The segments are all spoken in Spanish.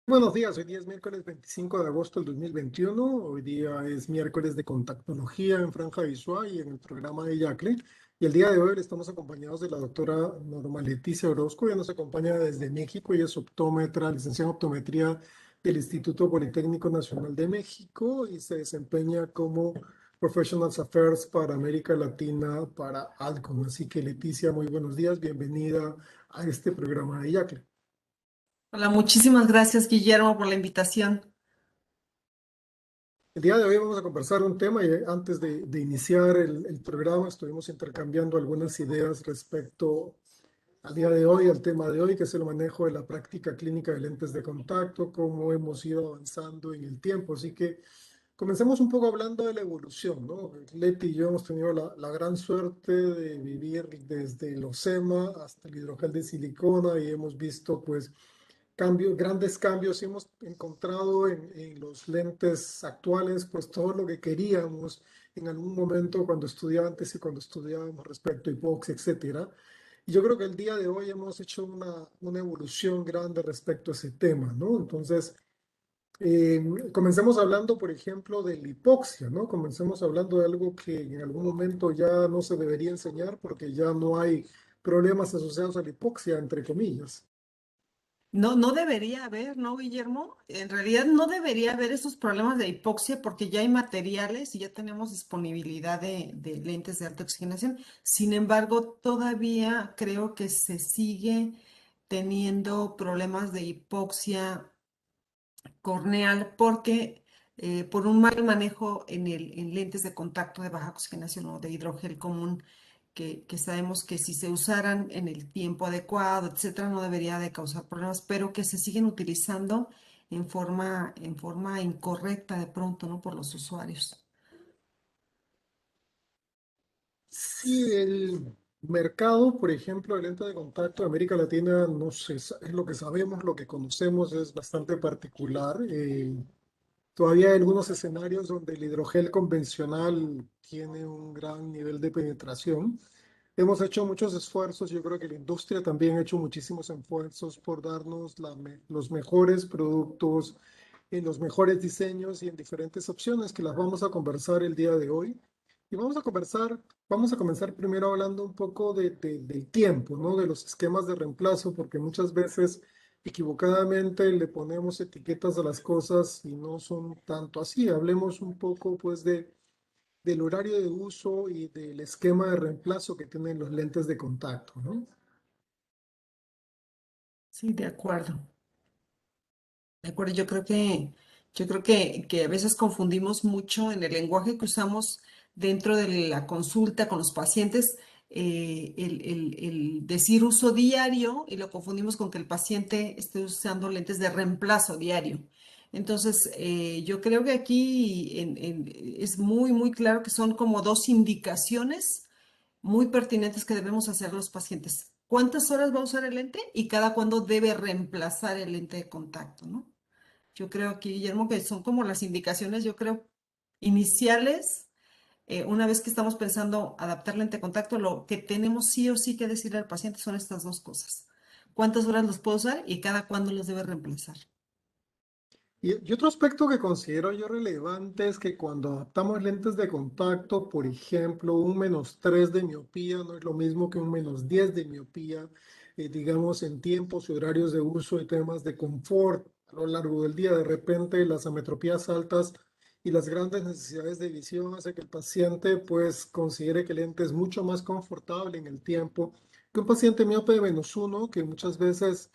Buenos días, hoy día es miércoles 25 de agosto del 2021. Hoy día es miércoles de contactología en Franja Visual y en el programa de Yacle. Y el día de hoy estamos acompañados de la doctora Norma Leticia Orozco. Ella nos acompaña desde México. Ella es optómetra, licenciada en optometría del Instituto Politécnico Nacional de México y se desempeña como Professional Affairs para América Latina para Alcon. Así que Leticia, muy buenos días, bienvenida a este programa de Yacle. Hola, muchísimas gracias, Guillermo, por la invitación. El día de hoy vamos a conversar un tema y antes de iniciar el programa estuvimos intercambiando algunas ideas respecto al día de hoy, al tema de hoy, que es el manejo de la práctica clínica de lentes de contacto, cómo hemos ido avanzando en el tiempo. Así que comencemos un poco hablando de la evolución, ¿no? Leti y yo hemos tenido la gran suerte de vivir desde el OSEMA hasta el hidrogel de silicona y hemos visto pues grandes cambios hemos encontrado en los lentes actuales, pues todo lo que queríamos en algún momento cuando estudiantes y cuando estudiábamos respecto a hipoxia, etcétera. Y yo creo que el día de hoy hemos hecho una evolución grande respecto a ese tema, ¿no? Entonces, comencemos hablando, por ejemplo, de la hipoxia, ¿no? Comencemos hablando de algo que en algún momento ya no se debería enseñar porque ya no hay problemas asociados a la hipoxia, entre comillas. No, no debería haber, ¿no, Guillermo? En realidad no debería haber esos problemas de hipoxia porque ya hay materiales y ya tenemos disponibilidad de lentes de alta oxigenación. Sin embargo, todavía creo que se sigue teniendo problemas de hipoxia corneal porque por un mal manejo en lentes de contacto de baja oxigenación o de hidrogel común, que sabemos que si se usaran en el tiempo adecuado, etcétera, no debería de causar problemas, pero que se siguen utilizando en forma incorrecta de pronto, ¿no? Por los usuarios. Sí, el mercado, por ejemplo, de lente de contacto de América Latina, no sé, es lo que sabemos, lo que conocemos es bastante particular. Todavía hay algunos escenarios donde el hidrogel convencional tiene un gran nivel de penetración. Hemos hecho muchos esfuerzos, yo creo que la industria también ha hecho muchísimos esfuerzos por darnos los mejores productos, en los mejores diseños y en diferentes opciones que las vamos a conversar el día de hoy. Y vamos a comenzar primero hablando un poco del tiempo, ¿no? De los esquemas de reemplazo, porque muchas veces equivocadamente le ponemos etiquetas a las cosas y no son tanto así. Hablemos un poco, pues, del horario de uso y del esquema de reemplazo que tienen los lentes de contacto, ¿no? Sí, de acuerdo. De acuerdo, yo creo que a veces confundimos mucho en el lenguaje que usamos dentro de la consulta con los pacientes, el decir uso diario y lo confundimos con que el paciente esté usando lentes de reemplazo diario. Entonces, yo creo que aquí es muy, muy claro que son como dos indicaciones muy pertinentes que debemos hacer los pacientes. ¿Cuántas horas va a usar el lente y cada cuándo debe reemplazar el lente de contacto, ¿no? Yo creo aquí, Guillermo, que son como las indicaciones, yo creo, iniciales. Una vez que estamos pensando adaptar lente de contacto, lo que tenemos sí o sí que decirle al paciente son estas dos cosas. ¿Cuántas horas los puede usar y cada cuándo los debe reemplazar? Y otro aspecto que considero yo relevante es que cuando adaptamos lentes de contacto, por ejemplo, un -3 de miopía no es lo mismo que un -10 de miopía, digamos, en tiempos y horarios de uso y temas de confort a lo largo del día. De repente, las ametropías altas y las grandes necesidades de visión hace que el paciente, pues, considere que el lente es mucho más confortable en el tiempo que un paciente miope de -1, que muchas veces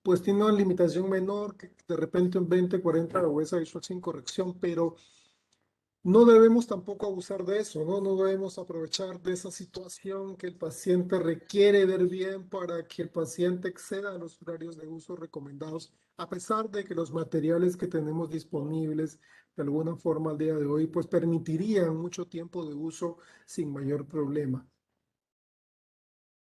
pues tiene una limitación menor, que de repente un 20-40 o esa visual sin corrección, pero no debemos tampoco abusar de eso, ¿no? No debemos aprovechar de esa situación que el paciente requiere ver bien para que el paciente exceda a los horarios de uso recomendados, a pesar de que los materiales que tenemos disponibles de alguna forma al día de hoy, pues permitirían mucho tiempo de uso sin mayor problema.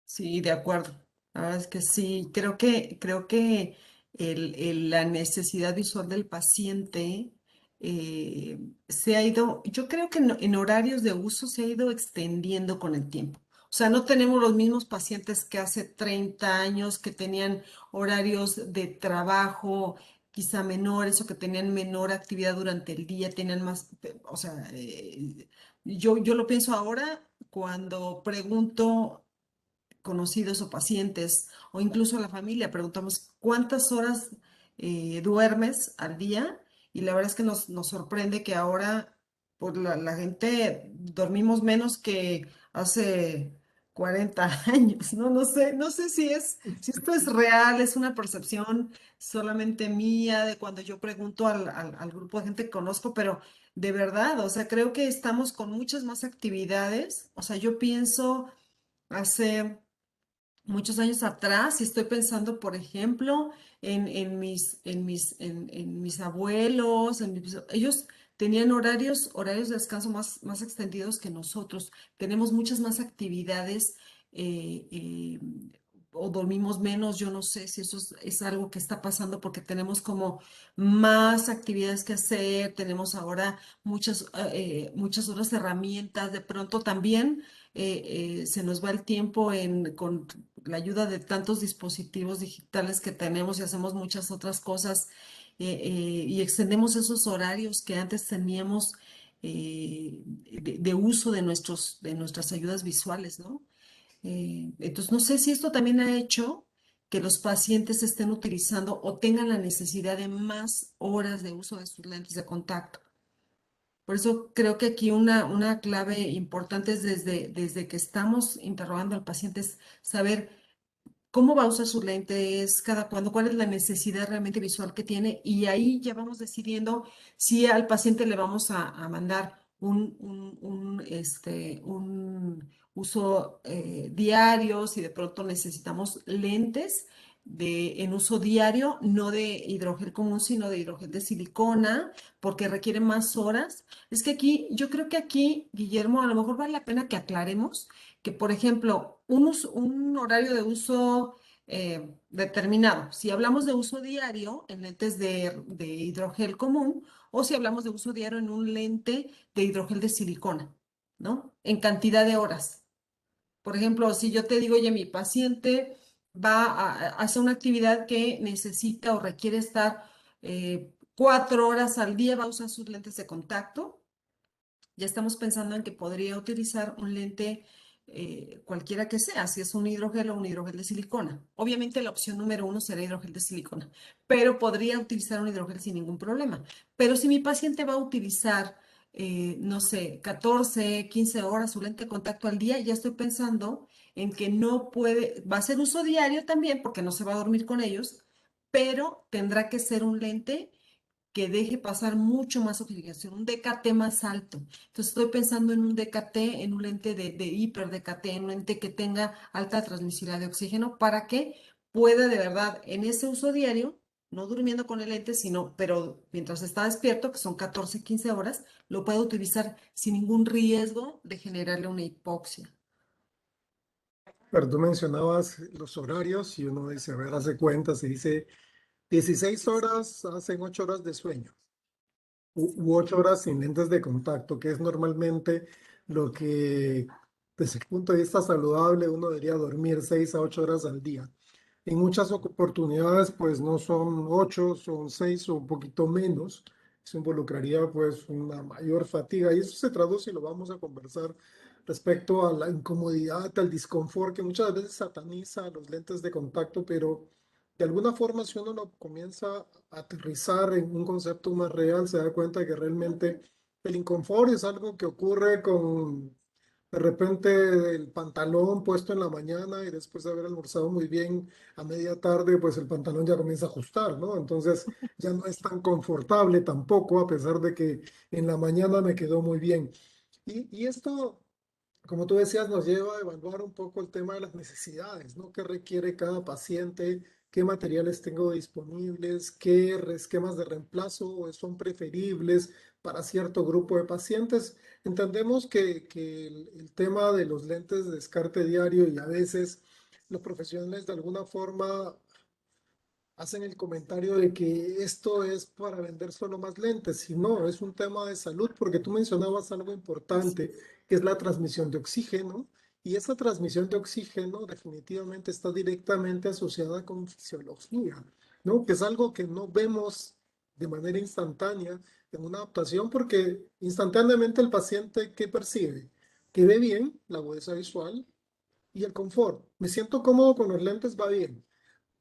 Sí, de acuerdo. La verdad es que sí, creo que la necesidad visual del paciente se ha ido, yo creo que en horarios de uso se ha ido extendiendo con el tiempo. O sea, no tenemos los mismos pacientes que hace 30 años que tenían horarios de trabajo quizá menores o que tenían menor actividad durante el día, tenían más, o sea, yo lo pienso ahora cuando pregunto conocidos o pacientes o incluso a la familia, preguntamos cuántas horas duermes al día y la verdad es que nos sorprende que ahora pues, la gente dormimos menos que hace 40 años, ¿no? No sé si esto es real, es una percepción solamente mía de cuando yo pregunto al grupo de gente que conozco, pero de verdad, o sea, creo que estamos con muchas más actividades, o sea, yo pienso hace muchos años atrás y estoy pensando, por ejemplo, en mis abuelos, ellos tenían horarios de descanso más extendidos que nosotros. Tenemos muchas más actividades eh, eh, o dormimos menos. Yo no sé si eso es algo que está pasando porque tenemos como más actividades que hacer, tenemos ahora muchas otras herramientas. De pronto también se nos va el tiempo con la ayuda de tantos dispositivos digitales que tenemos y hacemos muchas otras cosas y extendemos esos horarios que antes teníamos de uso de nuestras ayudas visuales, ¿no? Entonces, no sé si esto también ha hecho que los pacientes estén utilizando o tengan la necesidad de más horas de uso de sus lentes de contacto. Por eso creo que aquí una clave importante es desde que estamos interrogando al paciente es saber cómo va a usar sus lentes, cada cuándo, cuál es la necesidad realmente visual que tiene y ahí ya vamos decidiendo si al paciente le vamos a mandar un uso diario, si de pronto necesitamos lentes en uso diario, no de hidrogel común, sino de hidrogel de silicona, porque requiere más horas. Es que aquí, yo creo que aquí, Guillermo, a lo mejor vale la pena que aclaremos que, por ejemplo, un horario de uso determinado, si hablamos de uso diario en lentes de hidrogel común o si hablamos de uso diario en un lente de hidrogel de silicona, ¿no? En cantidad de horas. Por ejemplo, si yo te digo, oye, mi paciente va a hacer una actividad que necesita o requiere estar 4 horas al día, va a usar sus lentes de contacto ya estamos pensando en que podría utilizar un lente cualquiera que sea, si es un hidrogel o un hidrogel de silicona. Obviamente la opción número uno será hidrogel de silicona, pero podría utilizar un hidrogel sin ningún problema. Pero si mi paciente va a utilizar, no sé, 14, 15 horas su lente de contacto al día, ya estoy pensando en que no puede, va a ser uso diario también porque no se va a dormir con ellos, pero tendrá que ser un lente que deje pasar mucho más oxigenación, un DKT más alto. Entonces estoy pensando en un DKT, en un lente de hiper DKT, en un lente que tenga alta transmisibilidad de oxígeno para que pueda de verdad en ese uso diario, no durmiendo con el lente, sino, pero mientras está despierto, que son 14, 15 horas, lo pueda utilizar sin ningún riesgo de generarle una hipoxia. Pero tú mencionabas los horarios y uno dice, a ver, hace cuentas, se dice 16 horas, hacen 8 horas de sueño u 8 horas sin lentes de contacto, que es normalmente lo que desde el punto de vista saludable uno debería dormir 6 a 8 horas al día. En muchas oportunidades, pues no son 8, son 6 o un poquito menos. Eso involucraría pues una mayor fatiga y eso se traduce y lo vamos a conversar respecto a la incomodidad, al disconfort que muchas veces sataniza los lentes de contacto, pero de alguna forma si uno lo comienza a aterrizar en un concepto más real, se da cuenta que realmente el inconfort es algo que ocurre con de repente el pantalón puesto en la mañana y después de haber almorzado muy bien a media tarde, pues el pantalón ya comienza a ajustar, ¿no? Entonces ya no es tan confortable tampoco, a pesar de que en la mañana me quedó muy bien. Y esto, como tú decías, nos lleva a evaluar un poco el tema de las necesidades, ¿no? ¿Qué requiere cada paciente? ¿Qué materiales tengo disponibles? ¿Qué esquemas de reemplazo son preferibles para cierto grupo de pacientes? Entendemos que el tema de los lentes de descarte diario y a veces los profesionales de alguna forma hacen el comentario de que esto es para vender solo más lentes, y no, es un tema de salud, porque tú mencionabas algo importante, que es la transmisión de oxígeno, y esa transmisión de oxígeno definitivamente está directamente asociada con fisiología. ¿no? Que es algo que no vemos de manera instantánea en una adaptación porque instantáneamente el paciente que percibe, que ve bien la agudeza visual y el confort. Me siento cómodo con los lentes, va bien,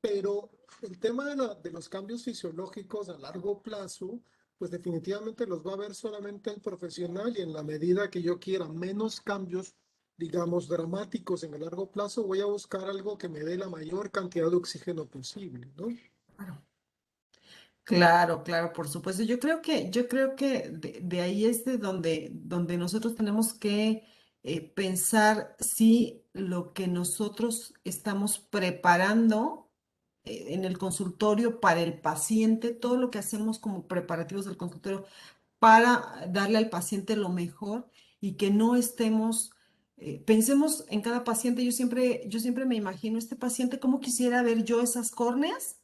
pero el tema de los cambios fisiológicos a largo plazo, pues definitivamente los va a ver solamente el profesional y en la medida que yo quiera menos cambios, digamos, dramáticos en el largo plazo, voy a buscar algo que me dé la mayor cantidad de oxígeno posible, ¿no? Claro. Claro, claro, por supuesto. Yo creo que de ahí es de donde nosotros tenemos que pensar si lo que nosotros estamos preparando en el consultorio para el paciente, todo lo que hacemos como preparativos del consultorio para darle al paciente lo mejor y que no estemos, pensemos en cada paciente. Yo siempre me imagino este paciente, ¿cómo quisiera ver yo esas córneas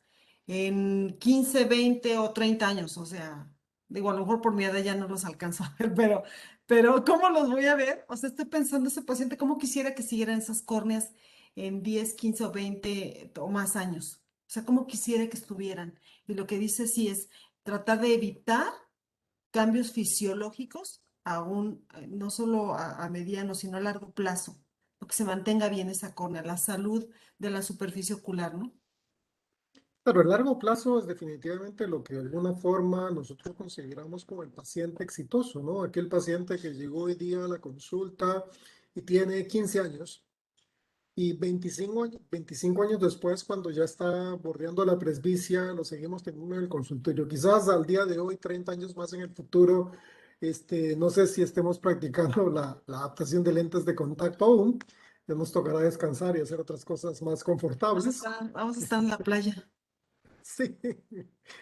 en 15, 20 o 30 años? O sea, digo, a lo mejor por mi edad ya no los alcanzo a ver, pero ¿cómo los voy a ver? O sea, estoy pensando ese paciente, ¿cómo quisiera que siguieran esas córneas en 10, 15 o 20 o más años? O sea, ¿cómo quisiera que estuvieran? Y lo que dice sí es tratar de evitar cambios fisiológicos no solo a mediano, sino a largo plazo, lo que se mantenga bien esa córnea, la salud de la superficie ocular, ¿no? Pero a largo plazo es definitivamente lo que de alguna forma nosotros consideramos como el paciente exitoso, ¿no? Aquel paciente que llegó hoy día a la consulta y tiene 15 años y 25 años después, cuando ya está bordeando la presbicia, lo seguimos teniendo en el consultorio. Quizás al día de hoy, 30 años más en el futuro, no sé si estemos practicando la adaptación de lentes de contacto aún. Ya nos tocará descansar y hacer otras cosas más confortables. Vamos a estar en la playa, Sí.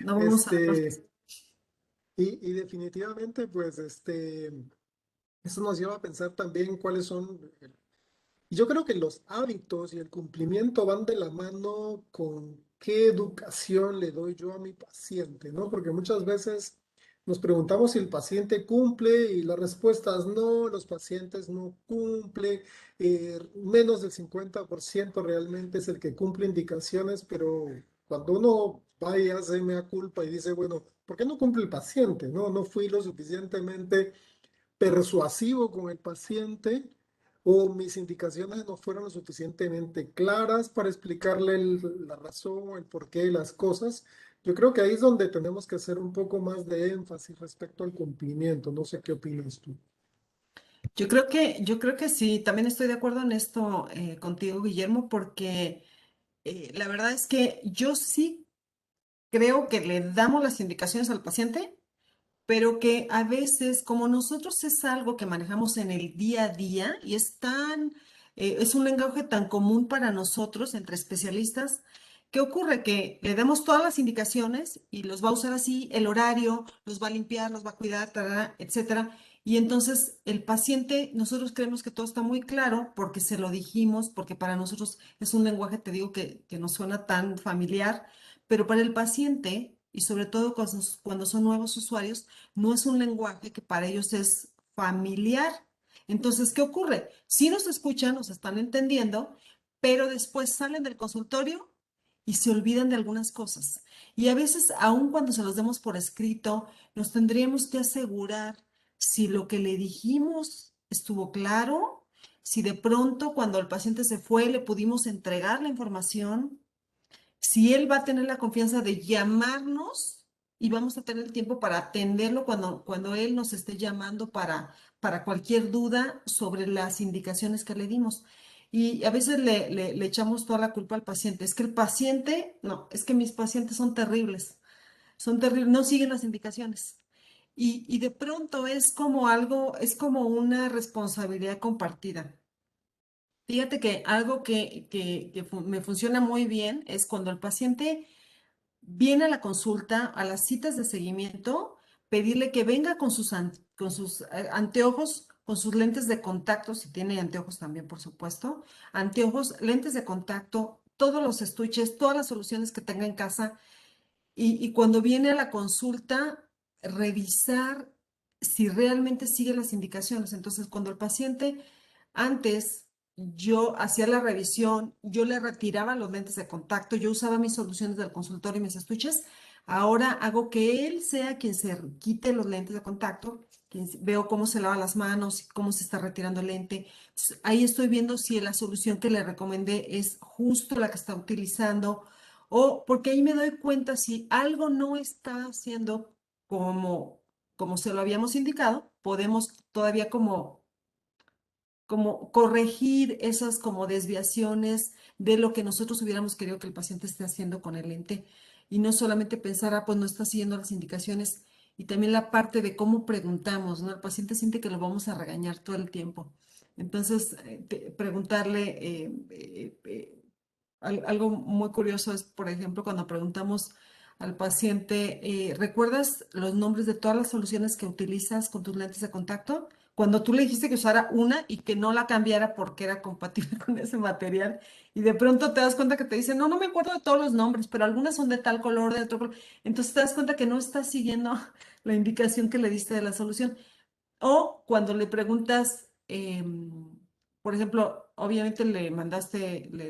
no vamos a ver. Este, y definitivamente, pues, eso nos lleva a pensar también cuáles son. Yo creo que los hábitos y el cumplimiento van de la mano con qué educación le doy yo a mi paciente, ¿no? Porque muchas veces nos preguntamos si el paciente cumple y la respuesta es no, los pacientes no cumplen, menos del 50% realmente es el que cumple indicaciones, pero cuando uno va y hace mea culpa y dice, bueno, ¿por qué no cumple el paciente? No, no fui lo suficientemente persuasivo con el paciente o mis indicaciones no fueron lo suficientemente claras para explicarle la razón o el porqué de las cosas. Yo creo que ahí es donde tenemos que hacer un poco más de énfasis respecto al cumplimiento. No sé qué opinas tú. Yo creo que sí, también estoy de acuerdo en esto contigo, Guillermo, porque la verdad es que yo sí creo que le damos las indicaciones al paciente, pero que a veces, como nosotros es algo que manejamos en el día a día y es un lenguaje tan común para nosotros entre especialistas, ¿qué ocurre? Que le damos todas las indicaciones y los va a usar así, el horario, los va a limpiar, los va a cuidar, tarara, etcétera. Y entonces el paciente, nosotros creemos que todo está muy claro porque se lo dijimos, porque para nosotros es un lenguaje, te digo, que nos suena tan familiar, pero para el paciente, y sobre todo cuando son nuevos usuarios, no es un lenguaje que para ellos es familiar. Entonces, ¿qué ocurre? Si nos escuchan, nos están entendiendo, pero después salen del consultorio y se olvidan de algunas cosas. Y a veces, aun cuando se los demos por escrito, nos tendríamos que asegurar si lo que le dijimos estuvo claro, si de pronto cuando el paciente se fue le pudimos entregar la información, si él va a tener la confianza de llamarnos y vamos a tener tiempo para atenderlo cuando él nos esté llamando para cualquier duda sobre las indicaciones que le dimos. Y a veces le echamos toda la culpa al paciente. Es que el paciente, no, es que mis pacientes son terribles, no siguen las indicaciones. Y de pronto es como algo, es como una responsabilidad compartida. Fíjate que algo que me funciona muy bien es cuando el paciente viene a la consulta, a las citas de seguimiento, pedirle que venga con sus anteojos, con sus lentes de contacto, si tiene anteojos también, por supuesto, anteojos, lentes de contacto, todos los estuches, todas las soluciones que tenga en casa y cuando viene a la consulta, revisar si realmente sigue las indicaciones. Entonces, cuando el paciente antes yo hacía la revisión, yo le retiraba los lentes de contacto, yo usaba mis soluciones del consultorio y mis estuches. Ahora hago que él sea quien se quite los lentes de contacto, veo cómo se lava las manos, cómo se está retirando el lente. Entonces, ahí estoy viendo si la solución que le recomendé es justo la que está utilizando o porque ahí me doy cuenta si algo no está haciendo como, como se lo habíamos indicado, podemos todavía como corregir esas como desviaciones de lo que nosotros hubiéramos querido que el paciente esté haciendo con el lente y no solamente pensar, ah, pues no está siguiendo las indicaciones y también la parte de cómo preguntamos, ¿no? El paciente siente que lo vamos a regañar todo el tiempo. Entonces, preguntarle, algo muy curioso es, por ejemplo, cuando preguntamos al paciente, ¿recuerdas los nombres de todas las soluciones que utilizas con tus lentes de contacto? Cuando tú le dijiste que usara una y que no la cambiara porque era compatible con ese material, y de pronto te das cuenta que te dicen, no, no me acuerdo de todos los nombres, pero algunas son de tal color, de otro color. Entonces te das cuenta que no estás siguiendo la indicación que le diste de la solución. O cuando le preguntas, por ejemplo, obviamente le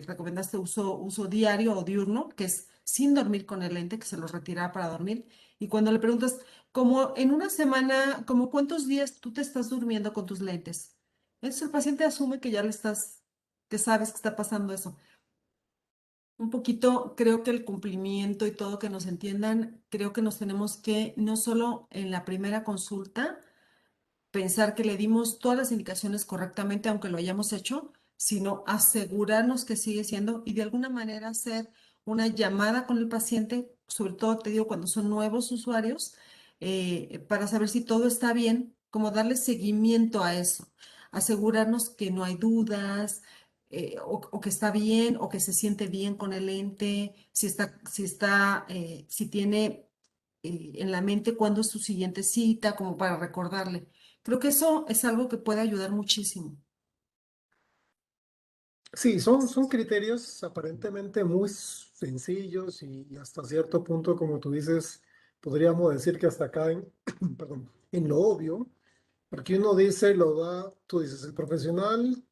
recomendaste uso diario o diurno, que es sin dormir con el lente, que se los retiraba para dormir. Y cuando le preguntas, como en una semana, como cuántos días tú te estás durmiendo con tus lentes, entonces el paciente asume que ya le estás, que sabes que está pasando eso. Un poquito, creo que el cumplimiento y todo que nos entiendan, creo que nos tenemos que, no solo en la primera consulta, pensar que le dimos todas las indicaciones correctamente, aunque lo hayamos hecho, sino asegurarnos que sigue siendo y de alguna manera hacer una llamada con el paciente, sobre todo te digo cuando son nuevos usuarios, para saber si todo está bien, como darle seguimiento a eso, asegurarnos que no hay dudas. O que está bien o que se siente bien con el ente, si tiene en la mente cuándo es su siguiente cita, como para recordarle. Creo que eso es algo que puede ayudar muchísimo. Sí, son criterios aparentemente muy sencillos y hasta cierto punto, como tú dices, podríamos decir que hasta caen, perdón, en lo obvio, porque uno dice, lo da, tú dices, el profesional,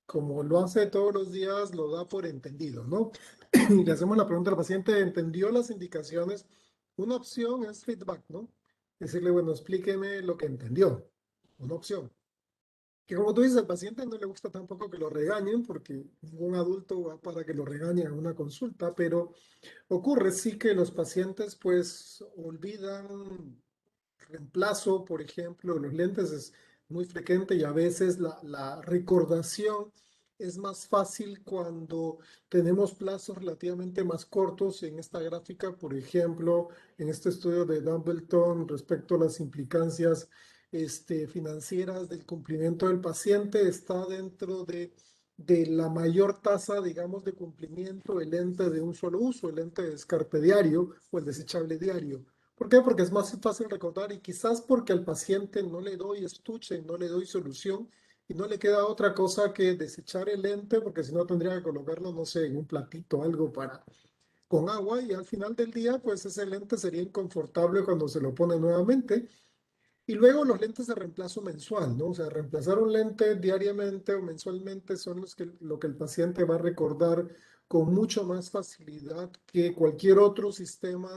como lo hace todos los días, lo da por entendido, ¿no? Y le hacemos la pregunta al paciente, ¿entendió las indicaciones? Una opción es feedback, ¿no? Decirle, bueno, explíqueme lo que entendió. Una opción. Que como tú dices, al paciente no le gusta tampoco que lo regañen, porque ningún adulto va para que lo regañen en una consulta, pero ocurre sí que los pacientes pues olvidan reemplazo, por ejemplo, los lentes es muy frecuente y a veces la recordación es más fácil cuando tenemos plazos relativamente más cortos. En esta gráfica, por ejemplo, en este estudio de Dumbleton respecto a las implicancias financieras del cumplimiento del paciente, está dentro de la mayor tasa, digamos, de cumplimiento el lente de un solo uso, el lente de descarte diario o el desechable diario. ¿Por qué? Porque es más fácil recordar y quizás porque al paciente no le doy estuche, no le doy solución y no le queda otra cosa que desechar el lente porque si no tendría que colocarlo, no sé, en un platito, algo para con agua y al final del día pues ese lente sería inconfortable cuando se lo pone nuevamente. Y luego los lentes de reemplazo mensual, ¿no? O sea, reemplazar un lente diariamente o mensualmente son lo que el paciente va a recordar con mucho más facilidad que cualquier otro sistema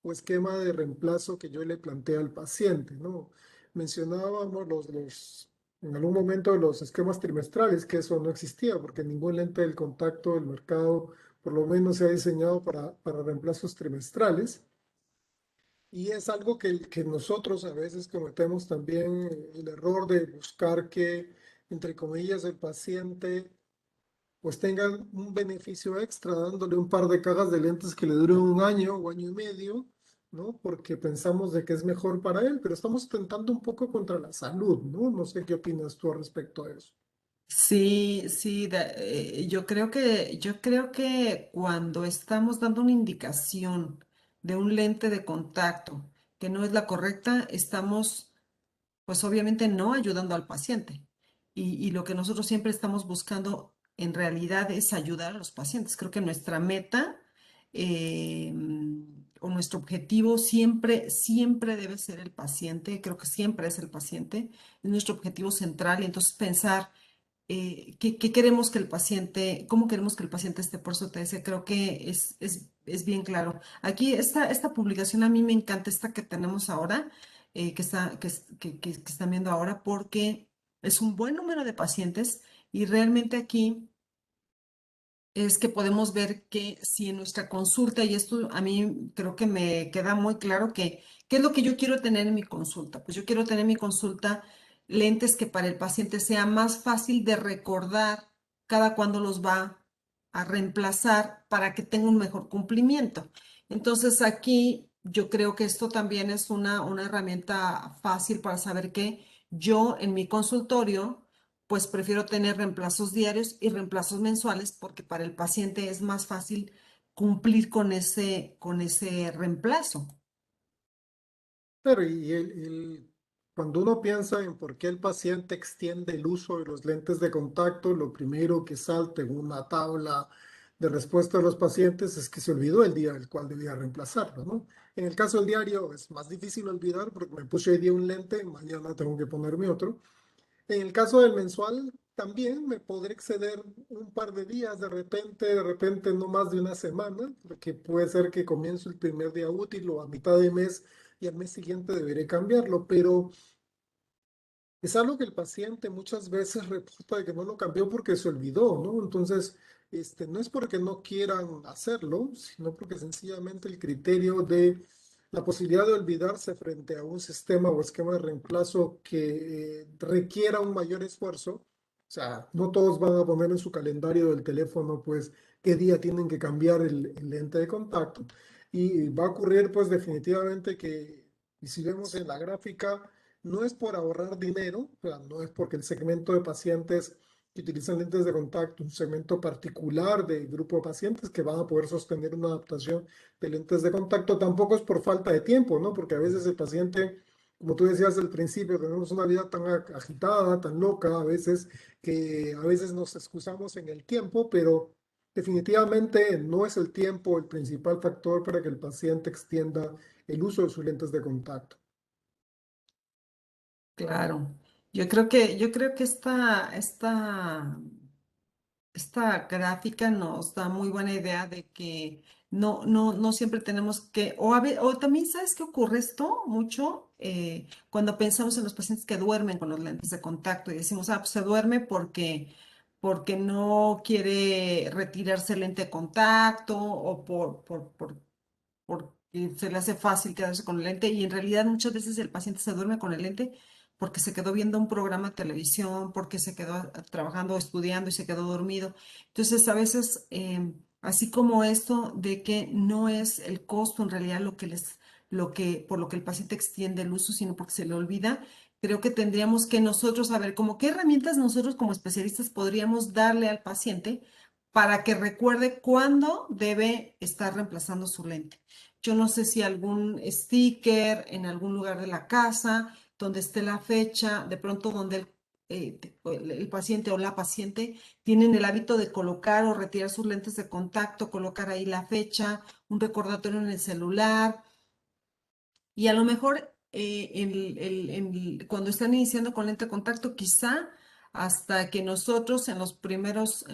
o esquema de reemplazo que yo le plantee al paciente, ¿no? Mencionábamos en algún momento los esquemas trimestrales, que eso no existía porque ningún lente del contacto del mercado por lo menos se ha diseñado para reemplazos trimestrales. Y es algo que nosotros a veces cometemos también el error de buscar que, entre comillas, el paciente pues tenga un beneficio extra dándole un par de cajas de lentes que le duren un año o año y medio, ¿no? Porque pensamos de que es mejor para él, pero estamos tentando un poco contra la salud, ¿no? No sé qué opinas tú al respecto de eso. Sí, sí, yo creo que cuando estamos dando una indicación de un lente de contacto que no es la correcta, estamos pues obviamente no ayudando al paciente. Y lo que nosotros siempre estamos buscando en realidad es ayudar a los pacientes. Creo que nuestra meta o nuestro objetivo siempre, siempre debe ser el paciente. Creo que siempre es el paciente. Es nuestro objetivo central. Y entonces pensar. qué queremos que el paciente, cómo queremos que el paciente esté. Por eso te decía, creo que es bien claro. Aquí esta publicación a mí me encanta, esta que tenemos ahora, que están viendo ahora, porque es un buen número de pacientes y realmente aquí es que podemos ver que si en nuestra consulta, y esto a mí creo que me queda muy claro que, ¿qué es lo que yo quiero tener en mi consulta? Pues yo quiero tener en mi consulta lentes que para el paciente sea más fácil de recordar cada cuando los va a reemplazar para que tenga un mejor cumplimiento. Entonces aquí yo creo que esto también es una herramienta fácil para saber que yo en mi consultorio pues prefiero tener reemplazos diarios y reemplazos mensuales porque para el paciente es más fácil cumplir con ese reemplazo. Claro, cuando uno piensa en por qué el paciente extiende el uso de los lentes de contacto, lo primero que salta en una tabla de respuesta de los pacientes es que se olvidó el día del cual debía reemplazarlo, ¿no? En el caso del diario es más difícil olvidar porque me puse hoy día un lente, mañana tengo que ponerme otro. En el caso del mensual, también me podré exceder un par de días, de repente no más de una semana, porque puede ser que comienzo el primer día útil o a mitad de mes y al mes siguiente deberé cambiarlo, pero es algo que el paciente muchas veces reporta de que no lo cambió porque se olvidó, ¿no? Entonces, no es porque no quieran hacerlo, sino porque sencillamente el criterio de la posibilidad de olvidarse frente a un sistema o esquema de reemplazo que requiera un mayor esfuerzo. O sea, no todos van a poner en su calendario del teléfono, pues, qué día tienen que cambiar el lente de contacto. Y va a ocurrir, pues, definitivamente que, y si vemos en la gráfica, no es por ahorrar dinero, o sea, no es porque el segmento de pacientes que utilizan lentes de contacto, un segmento particular de grupo de pacientes que van a poder sostener una adaptación de lentes de contacto, tampoco es por falta de tiempo, ¿no? Porque a veces el paciente, como tú decías al principio, tenemos una vida tan agitada, tan loca, a veces que a veces nos excusamos en el tiempo, pero definitivamente no es el tiempo el principal factor para que el paciente extienda el uso de sus lentes de contacto. Claro. Yo creo que esta gráfica nos da muy buena idea de que no siempre tenemos que, o también, ¿sabes qué ocurre esto mucho? Cuando pensamos en los pacientes que duermen con los lentes de contacto y decimos, ah, pues se duerme porque no quiere retirarse el lente de contacto o porque se le hace fácil quedarse con el lente y en realidad muchas veces el paciente se duerme con el lente porque se quedó viendo un programa de televisión, porque se quedó trabajando o estudiando y se quedó dormido. Entonces, a veces, así como esto de que no es el costo en realidad por lo que el paciente extiende el uso, sino porque se le olvida, creo que tendríamos que nosotros saber como qué herramientas nosotros como especialistas podríamos darle al paciente para que recuerde cuándo debe estar reemplazando su lente. Yo no sé si algún sticker en algún lugar de la casa, donde esté la fecha, de pronto donde el paciente o la paciente tienen el hábito de colocar o retirar sus lentes de contacto, colocar ahí la fecha, un recordatorio en el celular y a lo mejor cuando están iniciando con lente de contacto, quizá hasta que nosotros en los primeros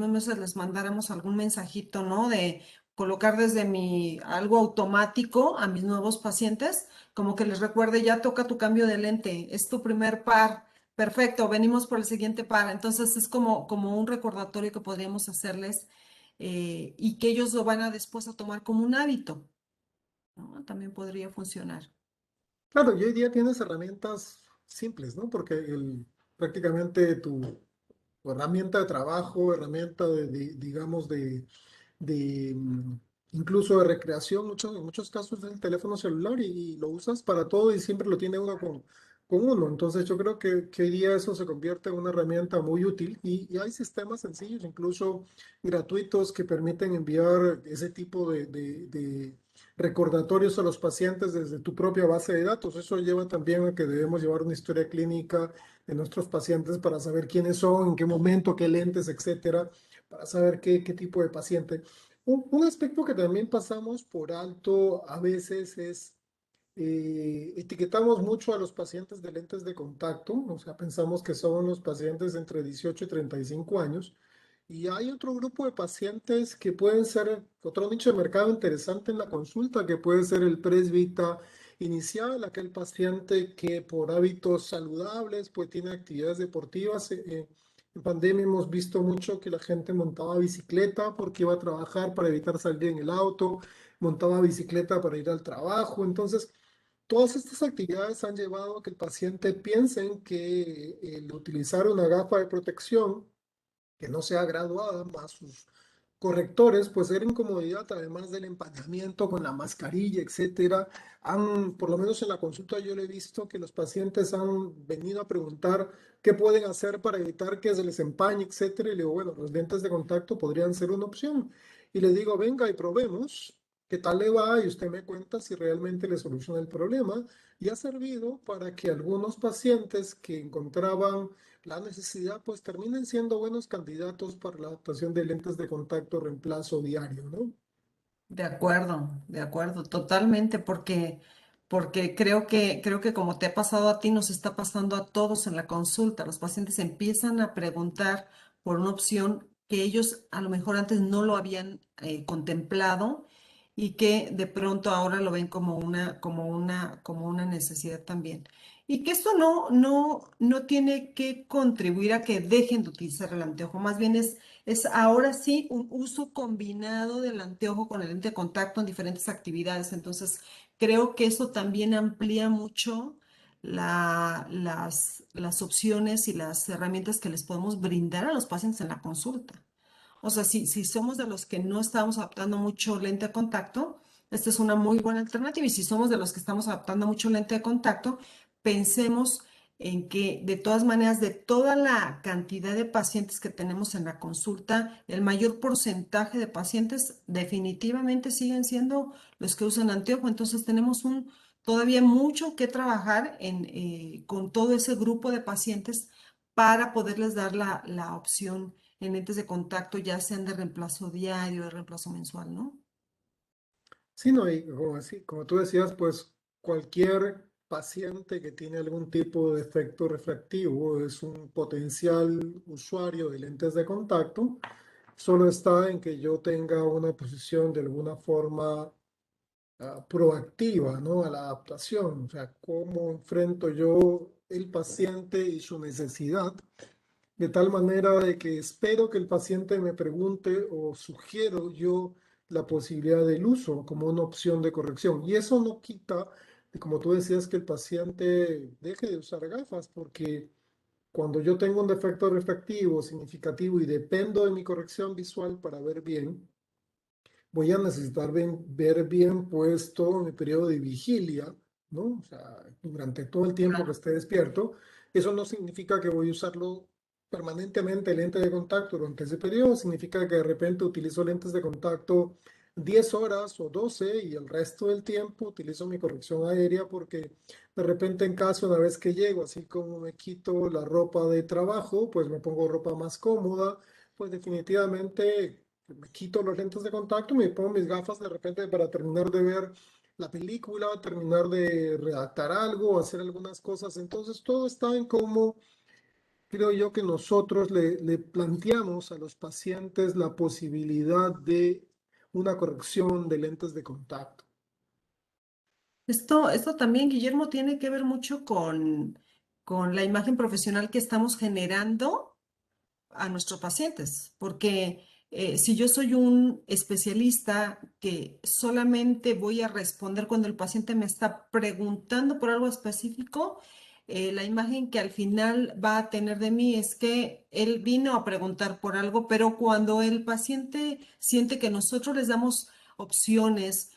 meses les mandáramos algún mensajito, ¿no? De colocar desde algo automático a mis nuevos pacientes, como que les recuerde, ya toca tu cambio de lente, es tu primer par, perfecto, venimos por el siguiente par. Entonces es como un recordatorio que podríamos hacerles y que ellos lo van a después a tomar como un hábito, ¿no? También podría funcionar. Claro, y hoy día tienes herramientas simples, ¿no? Porque prácticamente tu herramienta de trabajo, herramienta digamos, de incluso de recreación, en muchos casos es el teléfono celular y lo usas para todo y siempre lo tiene uno con uno. Entonces yo creo que hoy día eso se convierte en una herramienta muy útil y hay sistemas sencillos, incluso gratuitos, que permiten enviar ese tipo de recordatorios a los pacientes desde tu propia base de datos. Eso lleva también a que debemos llevar una historia clínica de nuestros pacientes para saber quiénes son, en qué momento, qué lentes, etcétera, para saber qué tipo de paciente. Un aspecto que también pasamos por alto a veces es etiquetamos mucho a los pacientes de lentes de contacto, o sea, pensamos que son los pacientes entre 18 y 35 años. Y hay otro grupo de pacientes que pueden ser otro nicho de mercado interesante en la consulta, que puede ser el presbita inicial, aquel paciente que por hábitos saludables pues tiene actividades deportivas. En pandemia hemos visto mucho que la gente montaba bicicleta porque iba a trabajar para evitar salir en el auto, montaba bicicleta para ir al trabajo. Entonces, todas estas actividades han llevado a que el paciente piense en que el utilizar una gafa de protección que no sea graduada, más sus correctores, pues era incomodidad, además del empañamiento con la mascarilla, etcétera. Por lo menos en la consulta yo le he visto que los pacientes han venido a preguntar qué pueden hacer para evitar que se les empañe, etcétera. Y le digo, bueno, los lentes de contacto podrían ser una opción. Y le digo, venga y probemos. ¿Qué tal le va? Y usted me cuenta si realmente le soluciona el problema. Y ha servido para que algunos pacientes que encontraban la necesidad, pues terminen siendo buenos candidatos para la adaptación de lentes de contacto reemplazo diario, ¿no? De acuerdo, totalmente, porque creo que como te ha pasado a ti, nos está pasando a todos en la consulta. Los pacientes empiezan a preguntar por una opción que ellos a lo mejor antes no lo habían contemplado y que de pronto ahora lo ven como una necesidad también. Y que esto no tiene que contribuir a que dejen de utilizar el anteojo, más bien es ahora sí un uso combinado del anteojo con el lente de contacto en diferentes actividades. Entonces, creo que eso también amplía mucho las opciones y las herramientas que les podemos brindar a los pacientes en la consulta. O sea, si somos de los que no estamos adaptando mucho lente de contacto, esta es una muy buena alternativa. Y si somos de los que estamos adaptando mucho lente de contacto, pensemos en que de todas maneras, de toda la cantidad de pacientes que tenemos en la consulta, el mayor porcentaje de pacientes definitivamente siguen siendo los que usan anteojo. Entonces tenemos todavía mucho que trabajar con todo ese grupo de pacientes para poderles dar la opción en lentes de contacto, ya sean de reemplazo diario, de reemplazo mensual, ¿no? Sí, no, y como, así, como tú decías, pues cualquier paciente que tiene algún tipo de efecto refractivo es un potencial usuario de lentes de contacto. Solo está en que yo tenga una posición de alguna forma proactiva, ¿no? A la adaptación, o sea, cómo enfrento yo el paciente y su necesidad, de tal manera de que espero que el paciente me pregunte o sugiero yo la posibilidad del uso como una opción de corrección. Y eso no quita, como tú decías, que el paciente deje de usar gafas, porque cuando yo tengo un defecto refractivo significativo y dependo de mi corrección visual para ver bien, voy a necesitar ver bien pues todo mi periodo de vigilia, ¿no? O sea, durante todo el tiempo que Claro. esté despierto. Eso no significa que voy a usarlo permanentemente el lente de contacto durante ese periodo, significa que de repente utilizo lentes de contacto 10 horas o 12 y el resto del tiempo utilizo mi corrección aérea porque de repente en caso una vez que llego, así como me quito la ropa de trabajo, pues me pongo ropa más cómoda, pues definitivamente me quito los lentes de contacto y me pongo mis gafas de repente para terminar de ver la película, terminar de redactar algo, hacer algunas cosas. Entonces todo está en cómo creo yo que nosotros le planteamos a los pacientes la posibilidad de una corrección de lentes de contacto. Esto también, Guillermo, tiene que ver mucho con la imagen profesional que estamos generando a nuestros pacientes, porque si yo soy un especialista que solamente voy a responder cuando el paciente me está preguntando por algo específico, la imagen que al final va a tener de mí es que él vino a preguntar por algo, pero cuando el paciente siente que nosotros les damos opciones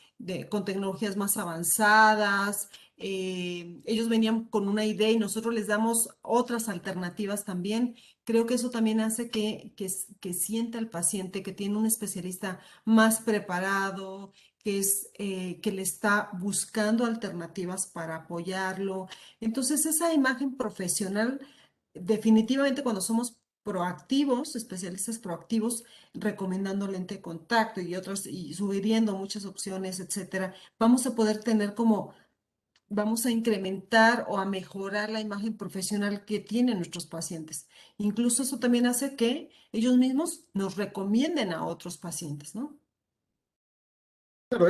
con tecnologías más avanzadas, ellos venían con una idea y nosotros les damos otras alternativas también. Creo que eso también hace que sienta el paciente que tiene un especialista más preparado, que le está buscando alternativas para apoyarlo. Entonces, esa imagen profesional, definitivamente cuando somos proactivos, especialistas proactivos, recomendando lente de contacto y otras, y sugiriendo muchas opciones, etcétera, vamos a poder tener como vamos a incrementar o a mejorar la imagen profesional que tienen nuestros pacientes. Incluso eso también hace que ellos mismos nos recomienden a otros pacientes, ¿no? Claro,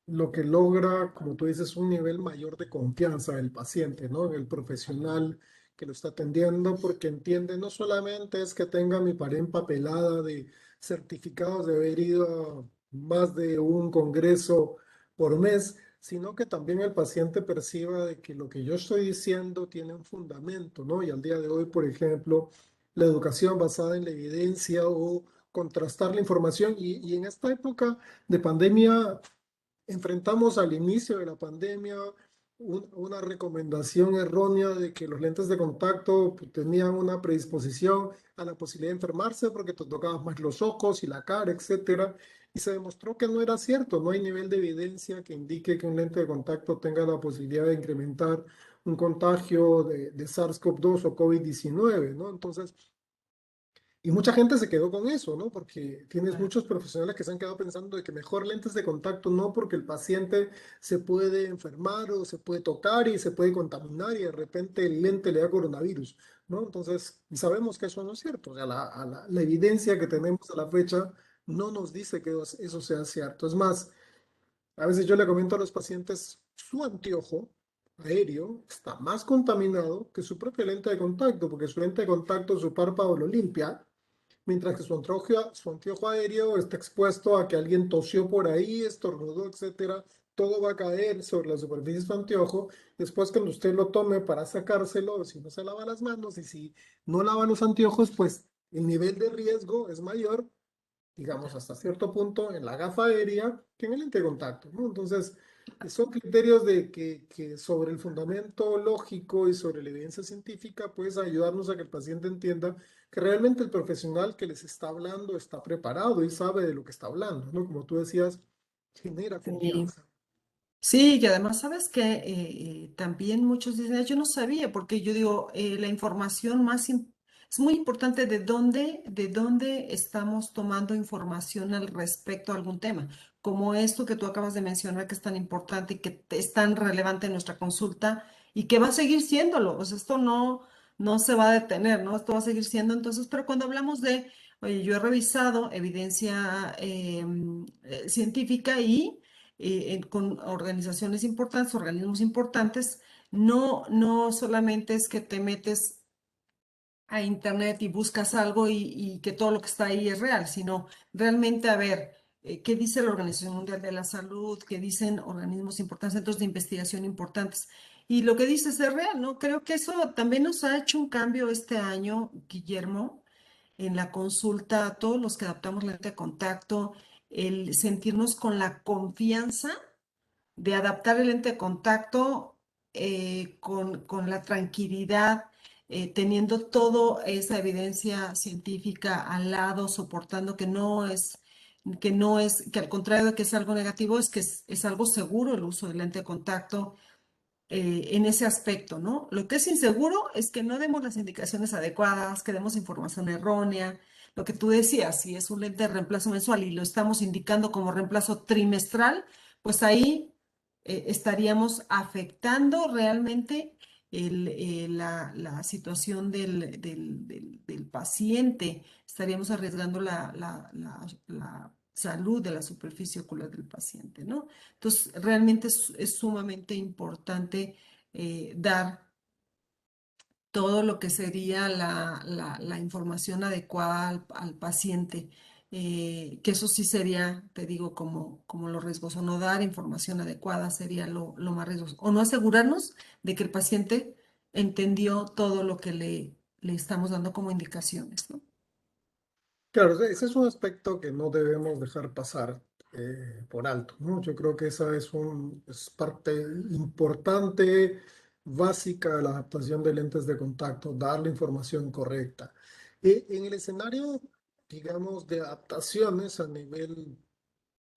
lo que logra, como tú dices, un nivel mayor de confianza del paciente, ¿no? En el profesional que lo está atendiendo, porque entiende no solamente es que tenga mi pared empapelada de certificados de haber ido a más de un congreso por mes, sino que también el paciente perciba de que lo que yo estoy diciendo tiene un fundamento, ¿no? Y al día de hoy, por ejemplo, la educación basada en la evidencia o contrastar la información, y en esta época de pandemia enfrentamos al inicio de la pandemia una recomendación errónea de que los lentes de contacto pues, tenían una predisposición a la posibilidad de enfermarse porque te tocabas más los ojos y la cara, etcétera. Y se demostró que no era cierto, no hay nivel de evidencia que indique que un lente de contacto tenga la posibilidad de incrementar un contagio de SARS-CoV-2 o COVID-19, ¿no? Entonces, y mucha gente se quedó con eso, ¿no? Porque tienes Claro. muchos profesionales que se han quedado pensando de que mejor lentes de contacto no, porque el paciente se puede enfermar o se puede tocar y se puede contaminar y de repente el lente le da coronavirus, ¿no? Entonces, y sabemos que eso no es cierto. O sea, la evidencia que tenemos a la fecha no nos dice que eso sea cierto. Es más, a veces yo le comento a los pacientes, su anteojo aéreo está más contaminado que su propia lente de contacto, porque su lente de contacto, su párpado lo limpia mientras que su anteojo aéreo está expuesto a que alguien tosió por ahí, estornudó, etcétera. Todo va a caer sobre la superficie de su anteojo. Después, cuando usted lo tome para sacárselo, si no se lava las manos y si no lava los anteojos, pues el nivel de riesgo es mayor, digamos, hasta cierto punto en la gafa aérea que en el lente de contacto, ¿no? Entonces, son criterios de que sobre el fundamento lógico y sobre la evidencia científica, pues ayudarnos a que el paciente entienda que realmente el profesional que les está hablando está preparado y sabe de lo que está hablando, ¿no? Como tú decías, genera Sí. confianza. Sí, y además, ¿sabes que también muchos dicen, "Ah, yo no sabía, porque yo digo, la información es muy importante de dónde estamos tomando información al respecto a algún tema, como esto que tú acabas de mencionar, que es tan importante y es tan relevante en nuestra consulta y que va a seguir siéndolo. O sea, esto no se va a detener, ¿no? Esto va a seguir siendo. Entonces, pero cuando hablamos de, oye, yo he revisado evidencia científica y con organizaciones importantes, organismos importantes, no solamente es que te metes a internet y buscas algo y que todo lo que está ahí es real, sino realmente a ver qué dice la Organización Mundial de la Salud, qué dicen organismos importantes, centros de investigación importantes. Y lo que dices es real, ¿no? Creo que eso también nos ha hecho un cambio este año, Guillermo, en la consulta, a todos los que adaptamos lente de contacto, el sentirnos con la confianza de adaptar el lente de contacto con la tranquilidad, teniendo toda esa evidencia científica al lado, soportando que al contrario de que es algo negativo, es algo seguro el uso del lente de contacto en ese aspecto, ¿no? Lo que es inseguro es que no demos las indicaciones adecuadas, que demos información errónea. Lo que tú decías, si es un lente de reemplazo mensual y lo estamos indicando como reemplazo trimestral, pues ahí estaríamos afectando realmente la situación del paciente, estaríamos arriesgando la salud de la superficie ocular del paciente, ¿no? Entonces, realmente es sumamente importante dar todo lo que sería la información adecuada al paciente, que eso sí sería, te digo, como lo riesgoso, no dar información adecuada sería lo más riesgoso, o no asegurarnos de que el paciente entendió todo lo que le estamos dando como indicaciones, ¿no? Claro, ese es un aspecto que no debemos dejar pasar por alto, ¿no? Yo creo que esa es parte importante, básica de la adaptación de lentes de contacto, dar la información correcta. En el escenario, digamos, de adaptaciones a nivel,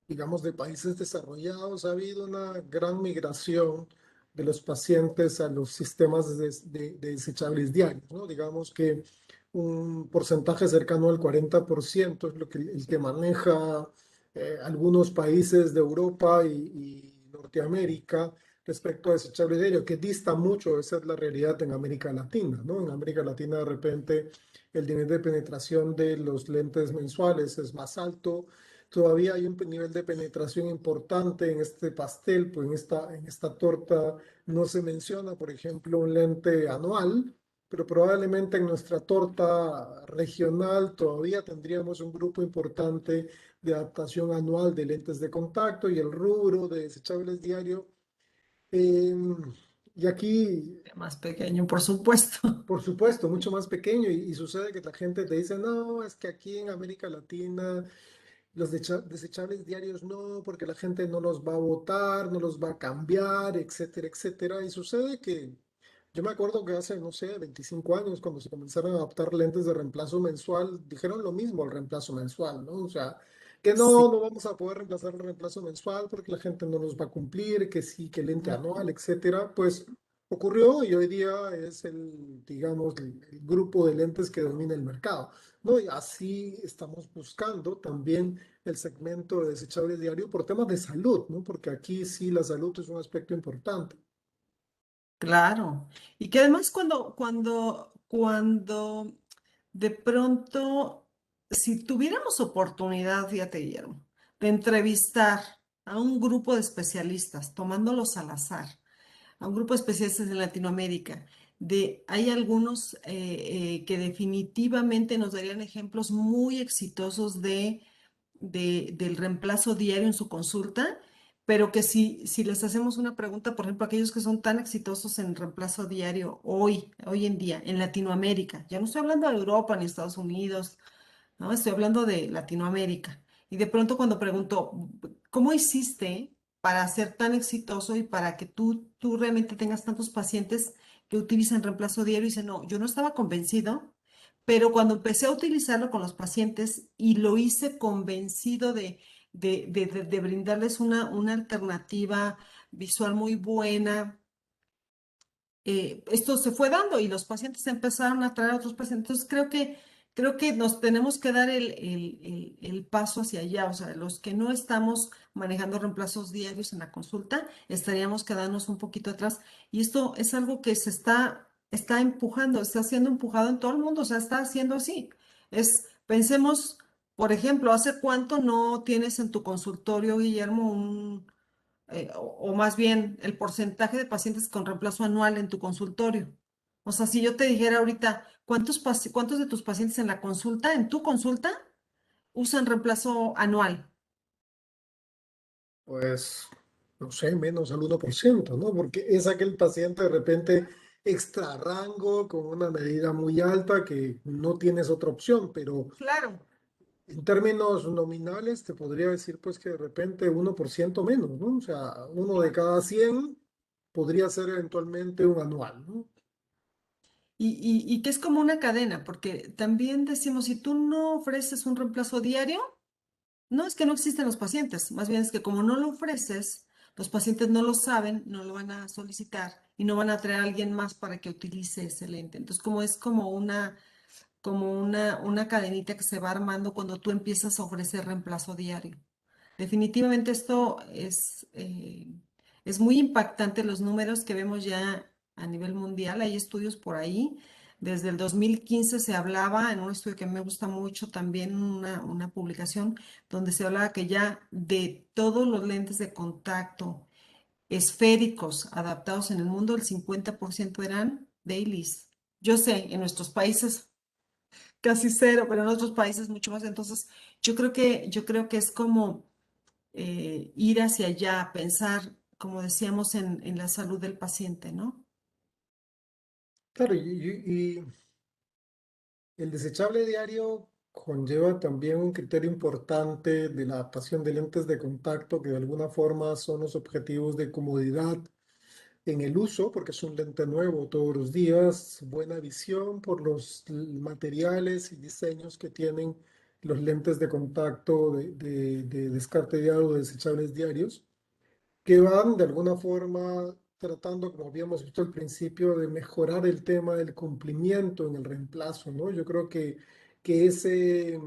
digamos, de países desarrollados, ha habido una gran migración de los pacientes a los sistemas de desechables diarios, ¿no? Digamos que un porcentaje cercano al 40% es lo que el que maneja algunos países de Europa y Norteamérica respecto a desechables diarios, que dista mucho de ser la realidad en América Latina, ¿no? En América Latina de repente el nivel de penetración de los lentes mensuales es más alto. Todavía hay un nivel de penetración importante en este pastel, pues en esta torta no se menciona, por ejemplo, un lente anual, pero probablemente en nuestra torta regional todavía tendríamos un grupo importante de adaptación anual de lentes de contacto y el rubro de desechables diario. Em, y aquí, Más pequeño, por supuesto. por supuesto, mucho más pequeño y sucede que la gente te dice, no, es que aquí en América Latina los desechables diarios no, porque la gente no los va a votar, no los va a cambiar, etcétera, etcétera. Y sucede que yo me acuerdo que hace, no sé, 25 años, cuando se comenzaron a adoptar lentes de reemplazo mensual, dijeron lo mismo al reemplazo mensual, ¿no? O sea, que Sí. no vamos a poder reemplazar el reemplazo mensual porque la gente no nos va a cumplir, que sí, que lente anual, Ujú. etcétera. Pues ocurrió y hoy día es digamos, el grupo de lentes que domina el mercado, ¿no? Y así estamos buscando también el segmento de desechables diario por temas de salud, ¿no? Porque aquí sí la salud es un aspecto importante. Claro. Y que además cuando de pronto, si tuviéramos oportunidad, fíjate, Guillermo, de entrevistar a un grupo de especialistas, tomándolos al azar, a un grupo de especialistas en Latinoamérica, hay algunos que definitivamente nos darían ejemplos muy exitosos del reemplazo diario en su consulta, pero que si les hacemos una pregunta, por ejemplo, aquellos que son tan exitosos en reemplazo diario hoy en día, en Latinoamérica, ya no estoy hablando de Europa ni Estados Unidos, ¿no? Estoy hablando de Latinoamérica. Y de pronto cuando pregunto, ¿cómo hiciste para ser tan exitoso y para que tú realmente tengas tantos pacientes que utilizan reemplazo diario? Y dice, no, yo no estaba convencido, pero cuando empecé a utilizarlo con los pacientes y lo hice convencido de brindarles una alternativa visual muy buena, esto se fue dando y los pacientes empezaron a traer a otros pacientes. Entonces creo que nos tenemos que dar el paso hacia allá. O sea, los que no estamos manejando reemplazos diarios en la consulta, estaríamos quedándonos un poquito atrás. Y esto es algo que está empujando, está siendo empujado en todo el mundo. O sea, está haciendo así. Pensemos, por ejemplo, ¿hace cuánto no tienes en tu consultorio, Guillermo, o más bien el porcentaje de pacientes con reemplazo anual en tu consultorio? O sea, si yo te dijera ahorita, ¿cuántos de tus pacientes en la consulta, en tu consulta, usan reemplazo anual? Pues, no sé, menos al 1%, ¿no? Porque es aquel paciente de repente extra rango con una medida muy alta que no tienes otra opción, pero Claro. en términos nominales te podría decir pues que de repente 1% menos, ¿no? O sea, uno de cada 100 podría ser eventualmente un anual, ¿no? Y que es como una cadena, porque también decimos, si tú no ofreces un reemplazo diario, no es que no existen los pacientes, más bien es que como no lo ofreces, los pacientes no lo saben, no lo van a solicitar y no van a traer a alguien más para que utilice ese lente. Entonces, como es como una cadenita que se va armando cuando tú empiezas a ofrecer reemplazo diario. Definitivamente esto es muy impactante los números que vemos ya a nivel mundial. Hay estudios por ahí. Desde el 2015 se hablaba, en un estudio que me gusta mucho, también una publicación donde se hablaba que ya de todos los lentes de contacto esféricos adaptados en el mundo, el 50% eran dailies. Yo sé, en nuestros países casi cero, pero en otros países mucho más. Entonces, yo creo que es como ir hacia allá, pensar, como decíamos, en la salud del paciente, ¿no? Claro, y el desechable diario conlleva también un criterio importante de la adaptación de lentes de contacto que de alguna forma son los objetivos de comodidad en el uso, porque es un lente nuevo todos los días, buena visión por los materiales y diseños que tienen los lentes de contacto de descarte diario o desechables diarios, que van de alguna forma tratando, como habíamos visto al principio, de mejorar el tema del cumplimiento en el reemplazo, ¿no? Yo creo que este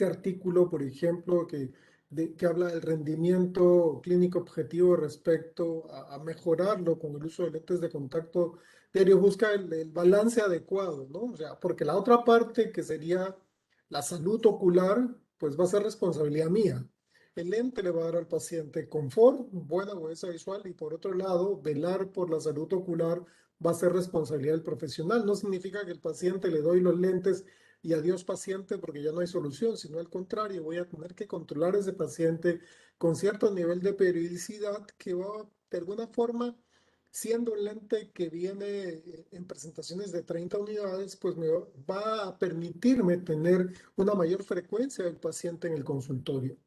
artículo, por ejemplo, que que habla del rendimiento clínico objetivo respecto a mejorarlo con el uso de lentes de contacto diario, busca el balance adecuado, ¿no? O sea, porque la otra parte que sería la salud ocular, pues va a ser responsabilidad mía. El lente le va a dar al paciente confort, buena agudeza visual y por otro lado, velar por la salud ocular va a ser responsabilidad del profesional. No significa que el paciente le doy los lentes y adiós paciente porque ya no hay solución, sino al contrario, voy a tener que controlar a ese paciente con cierto nivel de periodicidad que va de alguna forma, siendo un lente que viene en presentaciones de 30 unidades, pues me va a permitirme tener una mayor frecuencia del paciente en el consultorio.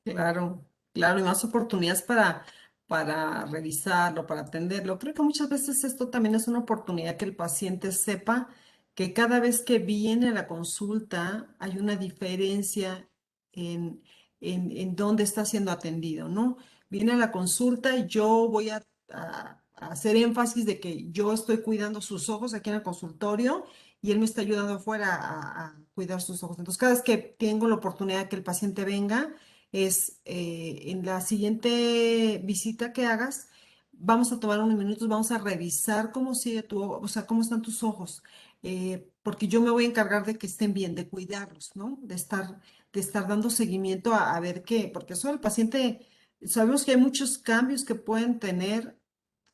Claro, claro, y más oportunidades para revisarlo, para atenderlo. Creo que muchas veces esto también es una oportunidad que el paciente sepa que cada vez que viene a la consulta hay una diferencia en, en dónde está siendo atendido, ¿no? Viene a la consulta y yo voy a hacer énfasis de que yo estoy cuidando sus ojos aquí en el consultorio y él me está ayudando afuera a cuidar sus ojos. Entonces, cada vez que tengo la oportunidad de que el paciente venga, es en la siguiente visita que hagas, vamos a tomar unos minutos, vamos a revisar cómo sigue o sea, cómo están tus ojos, porque yo me voy a encargar de que estén bien, de cuidarlos, ¿no? De estar dando seguimiento a ver qué, porque eso el paciente, sabemos que hay muchos cambios que pueden tener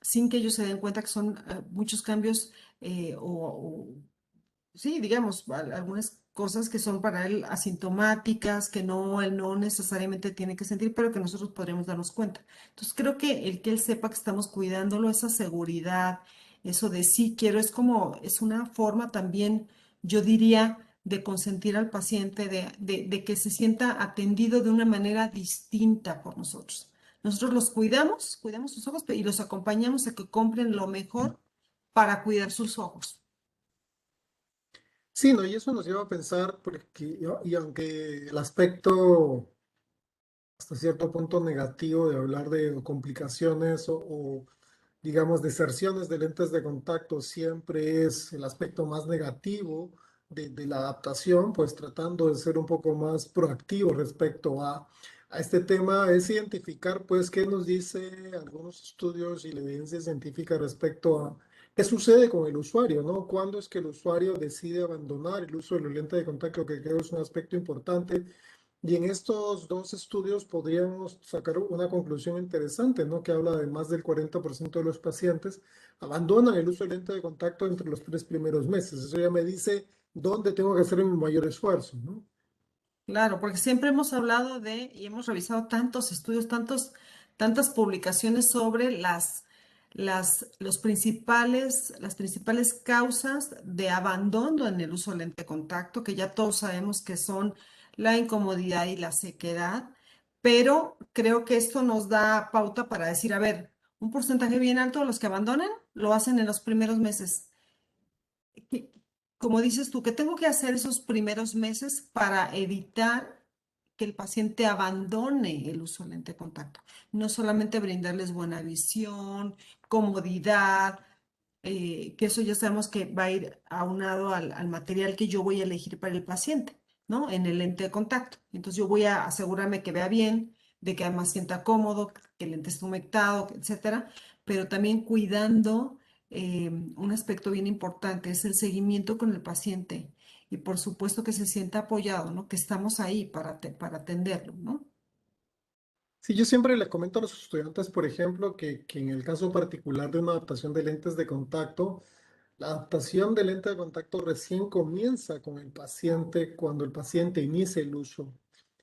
sin que ellos se den cuenta que son muchos cambios sí, digamos, algunas cosas que son para él asintomáticas, que no, él no necesariamente tiene que sentir, pero que nosotros podríamos darnos cuenta. Entonces, creo que el que él sepa que estamos cuidándolo, esa seguridad, eso de sí quiero, es como, es una forma también, yo diría, de consentir al paciente, de que se sienta atendido de una manera distinta por nosotros. Nosotros los cuidamos, cuidamos sus ojos y los acompañamos a que compren lo mejor para cuidar sus ojos. Sí, ¿no? Y eso nos lleva a pensar, porque, y aunque el aspecto hasta cierto punto negativo de hablar de complicaciones o, digamos, deserciones de lentes de contacto siempre es el aspecto más negativo de la adaptación, pues tratando de ser un poco más proactivo respecto a este tema, es identificar, pues, qué nos dice algunos estudios y la evidencia científica respecto a qué sucede con el usuario, ¿no? ¿Cuándo es que el usuario decide abandonar el uso de los lentes de contacto, que creo es un aspecto importante? Y en estos dos estudios podríamos sacar una conclusión interesante, ¿no? Que habla de más del 40% de los pacientes abandonan el uso de lente de contacto entre los 3 primeros meses. Eso ya me dice dónde tengo que hacer mi mayor esfuerzo, ¿no? Claro, porque siempre hemos hablado y hemos revisado tantos estudios, tantas publicaciones sobre las principales causas de abandono en el uso de lente de contacto, que ya todos sabemos que son la incomodidad y la sequedad, pero creo que esto nos da pauta para decir, a ver, un porcentaje bien alto de los que abandonan lo hacen en los primeros meses que- como dices tú, que tengo que hacer esos primeros meses para evitar que el paciente abandone el uso de lente de contacto. No solamente brindarles buena visión, comodidad, que eso ya sabemos que va a ir aunado al material que yo voy a elegir para el paciente, ¿no? En el lente de contacto. Entonces yo voy a asegurarme que vea bien, de que además sienta cómodo, que el lente esté humectado, etcétera, pero también cuidando un aspecto bien importante es el seguimiento con el paciente y por supuesto que se sienta apoyado, ¿no? Que estamos ahí para atenderlo, ¿no? Sí, yo siempre le comento a los estudiantes, por ejemplo, que en el caso particular de una adaptación de lentes de contacto, la adaptación de lente de contacto recién comienza con el paciente cuando el paciente inicia el uso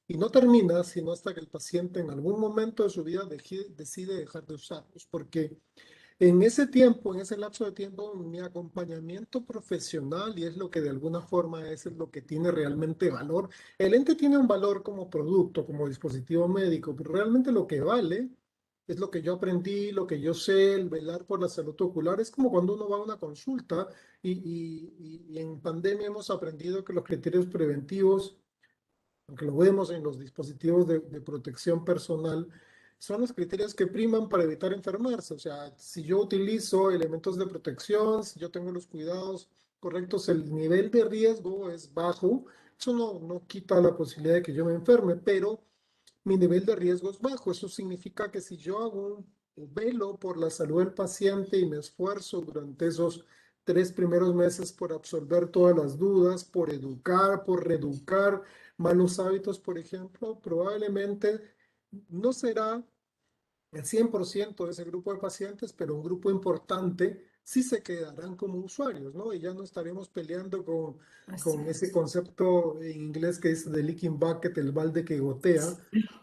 y no termina sino hasta que el paciente en algún momento de su vida decide dejar de usarlos, porque en ese tiempo, en ese lapso de tiempo, mi acompañamiento profesional, y es lo que de alguna forma es lo que tiene realmente valor. El ente tiene un valor como producto, como dispositivo médico, pero realmente lo que vale es lo que yo aprendí, lo que yo sé, el velar por la salud ocular. Es como cuando uno va a una consulta y en pandemia hemos aprendido que los criterios preventivos, aunque lo vemos en los dispositivos de protección personal, son los criterios que priman para evitar enfermarse. O sea, si yo utilizo elementos de protección, si yo tengo los cuidados correctos, el nivel de riesgo es bajo. Eso no quita la posibilidad de que yo me enferme, pero mi nivel de riesgo es bajo. Eso significa que si yo hago un velo por la salud del paciente y me esfuerzo durante esos 3 primeros meses por absorber todas las dudas, por educar, por reeducar malos hábitos, por ejemplo, probablemente no será el 100% de ese grupo de pacientes, pero un grupo importante sí se quedarán como usuarios, ¿no? Y ya no estaremos peleando Así con ese es. concepto en inglés que es de leaking bucket, el balde que gotea,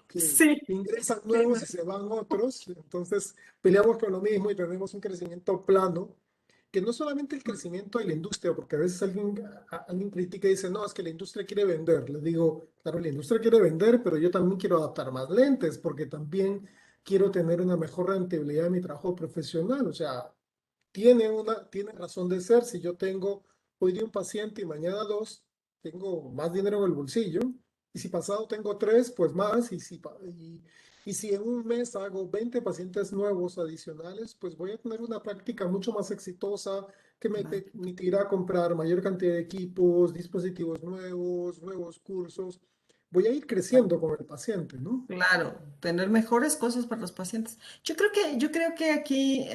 que Sí, ingresan sí, nuevos y se van otros. Entonces peleamos con lo mismo y tenemos un crecimiento plano, que no solamente el crecimiento de la industria, porque a veces alguien critica y dice, no, es que la industria quiere vender. Le digo, claro, la industria quiere vender, pero yo también quiero adaptar más lentes, porque también quiero tener una mejor rentabilidad de mi trabajo profesional. O sea, tiene razón de ser. Si yo tengo hoy día un paciente y mañana dos, tengo más dinero en el bolsillo. Y si pasado tengo tres, pues más. Y si en un mes hago 20 pacientes nuevos adicionales, pues voy a tener una práctica mucho más exitosa que me claro. permitirá comprar mayor cantidad de equipos, dispositivos nuevos, nuevos cursos. Voy a ir creciendo con el paciente, ¿no? Claro, tener mejores cosas para los pacientes. Yo creo que aquí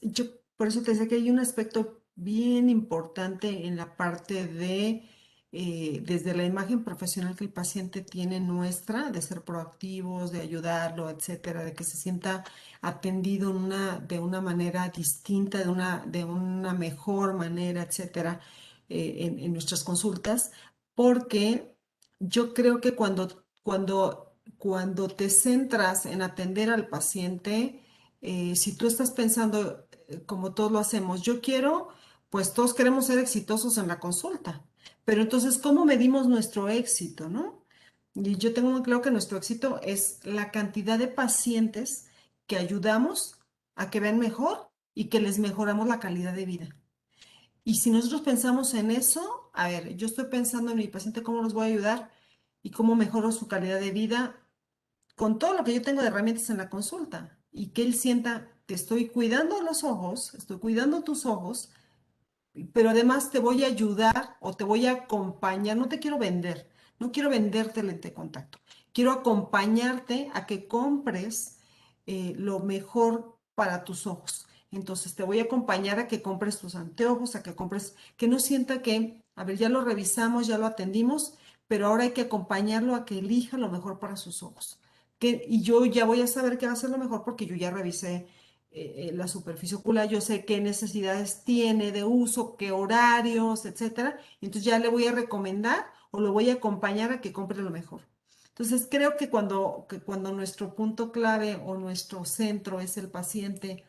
yo por eso te decía que hay un aspecto bien importante en la parte de desde la imagen profesional que el paciente tiene nuestra, de ser proactivos, de ayudarlo, etcétera, de que se sienta atendido de una manera distinta, de una mejor manera, etcétera, en nuestras consultas, porque yo creo que cuando te centras en atender al paciente, si tú estás pensando, como todos lo hacemos, pues todos queremos ser exitosos en la consulta, pero entonces, ¿cómo medimos nuestro éxito, no? Y yo tengo muy claro que nuestro éxito es la cantidad de pacientes que ayudamos a que vean mejor y que les mejoramos la calidad de vida. Y si nosotros pensamos en eso, a ver, yo estoy pensando en mi paciente, cómo los voy a ayudar y cómo mejoro su calidad de vida con todo lo que yo tengo de herramientas en la consulta y que él sienta, te estoy cuidando los ojos, estoy cuidando tus ojos, pero además te voy a ayudar o te voy a acompañar, no te quiero vender, no quiero venderte lente de contacto, quiero acompañarte a que compres lo mejor para tus ojos. Entonces te voy a acompañar a que compres tus anteojos, a que compres, que no sienta que, a ver, ya lo revisamos, ya lo atendimos, pero ahora hay que acompañarlo a que elija lo mejor para sus ojos. Y yo ya voy a saber qué va a ser lo mejor porque yo ya revisé la superficie ocular, yo sé qué necesidades tiene de uso, qué horarios, etcétera. Entonces ya le voy a recomendar o lo voy a acompañar a que compre lo mejor. Entonces creo que cuando nuestro punto clave o nuestro centro es el paciente,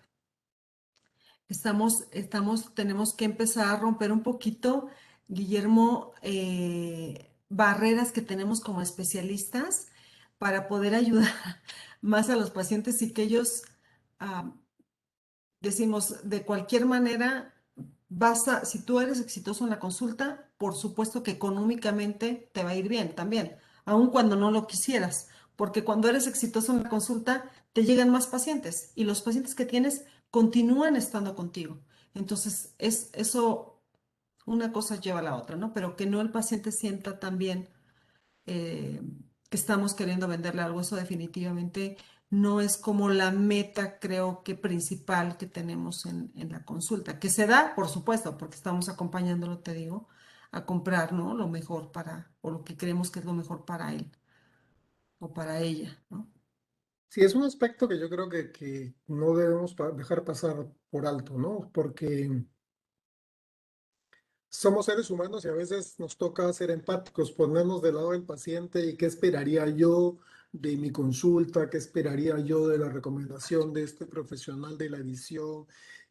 tenemos que empezar a romper un poquito, Guillermo, barreras que tenemos como especialistas para poder ayudar más a los pacientes y que ellos ah, decimos, de cualquier manera, si tú eres exitoso en la consulta, por supuesto que económicamente te va a ir bien también, aun cuando no lo quisieras, porque cuando eres exitoso en la consulta, te llegan más pacientes y los pacientes que tienes continúan estando contigo. Entonces, eso, una cosa lleva a la otra, ¿no? Pero que no el paciente sienta también eh, que estamos queriendo venderle algo, eso definitivamente no es como la meta, creo que principal que tenemos en la consulta, que se da, por supuesto, porque estamos acompañándolo, te digo, a comprar, ¿no? Lo mejor o lo que creemos que es lo mejor para él o para ella, ¿no? Sí, es un aspecto que yo creo que no debemos dejar pasar por alto, ¿no? Porque somos seres humanos y a veces nos toca ser empáticos, ponernos del lado del paciente y qué esperaría yo de mi consulta, qué esperaría yo de la recomendación de este profesional de la visión,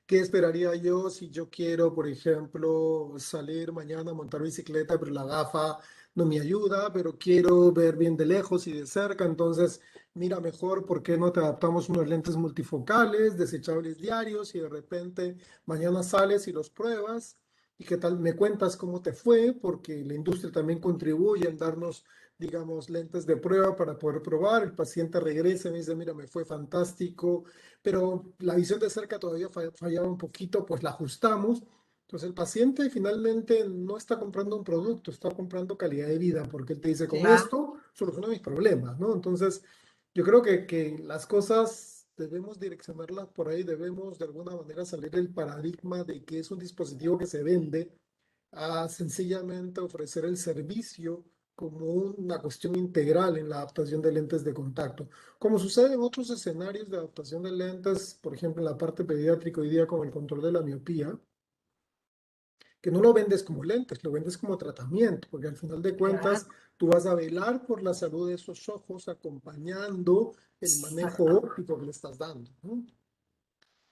qué esperaría yo si yo quiero, por ejemplo, salir mañana a montar bicicleta, pero la gafa no me ayuda, pero quiero ver bien de lejos y de cerca, entonces mira mejor por qué no te adaptamos unos lentes multifocales, desechables diarios y de repente mañana sales y los pruebas. ¿Y qué tal? Me cuentas cómo te fue, porque la industria también contribuye en darnos, digamos, lentes de prueba para poder probar. El paciente regresa y me dice, mira, me fue fantástico, pero la visión de cerca todavía fallaba un poquito, pues la ajustamos. Entonces el paciente finalmente no está comprando un producto, está comprando calidad de vida, porque él te dice, con Claro. esto soluciona mis problemas, ¿no? Entonces, yo creo que las cosas debemos direccionarlas por ahí, debemos de alguna manera salir del paradigma de que es un dispositivo que se vende a sencillamente ofrecer el servicio como una cuestión integral en la adaptación de lentes de contacto. Como sucede en otros escenarios de adaptación de lentes, por ejemplo, en la parte pediátrica hoy día con el control de la miopía, que no lo vendes como lentes, lo vendes como tratamiento, porque al final de cuentas Claro. tú vas a velar por la salud de esos ojos acompañando el manejo Exacto. óptico que le estás dando, ¿no?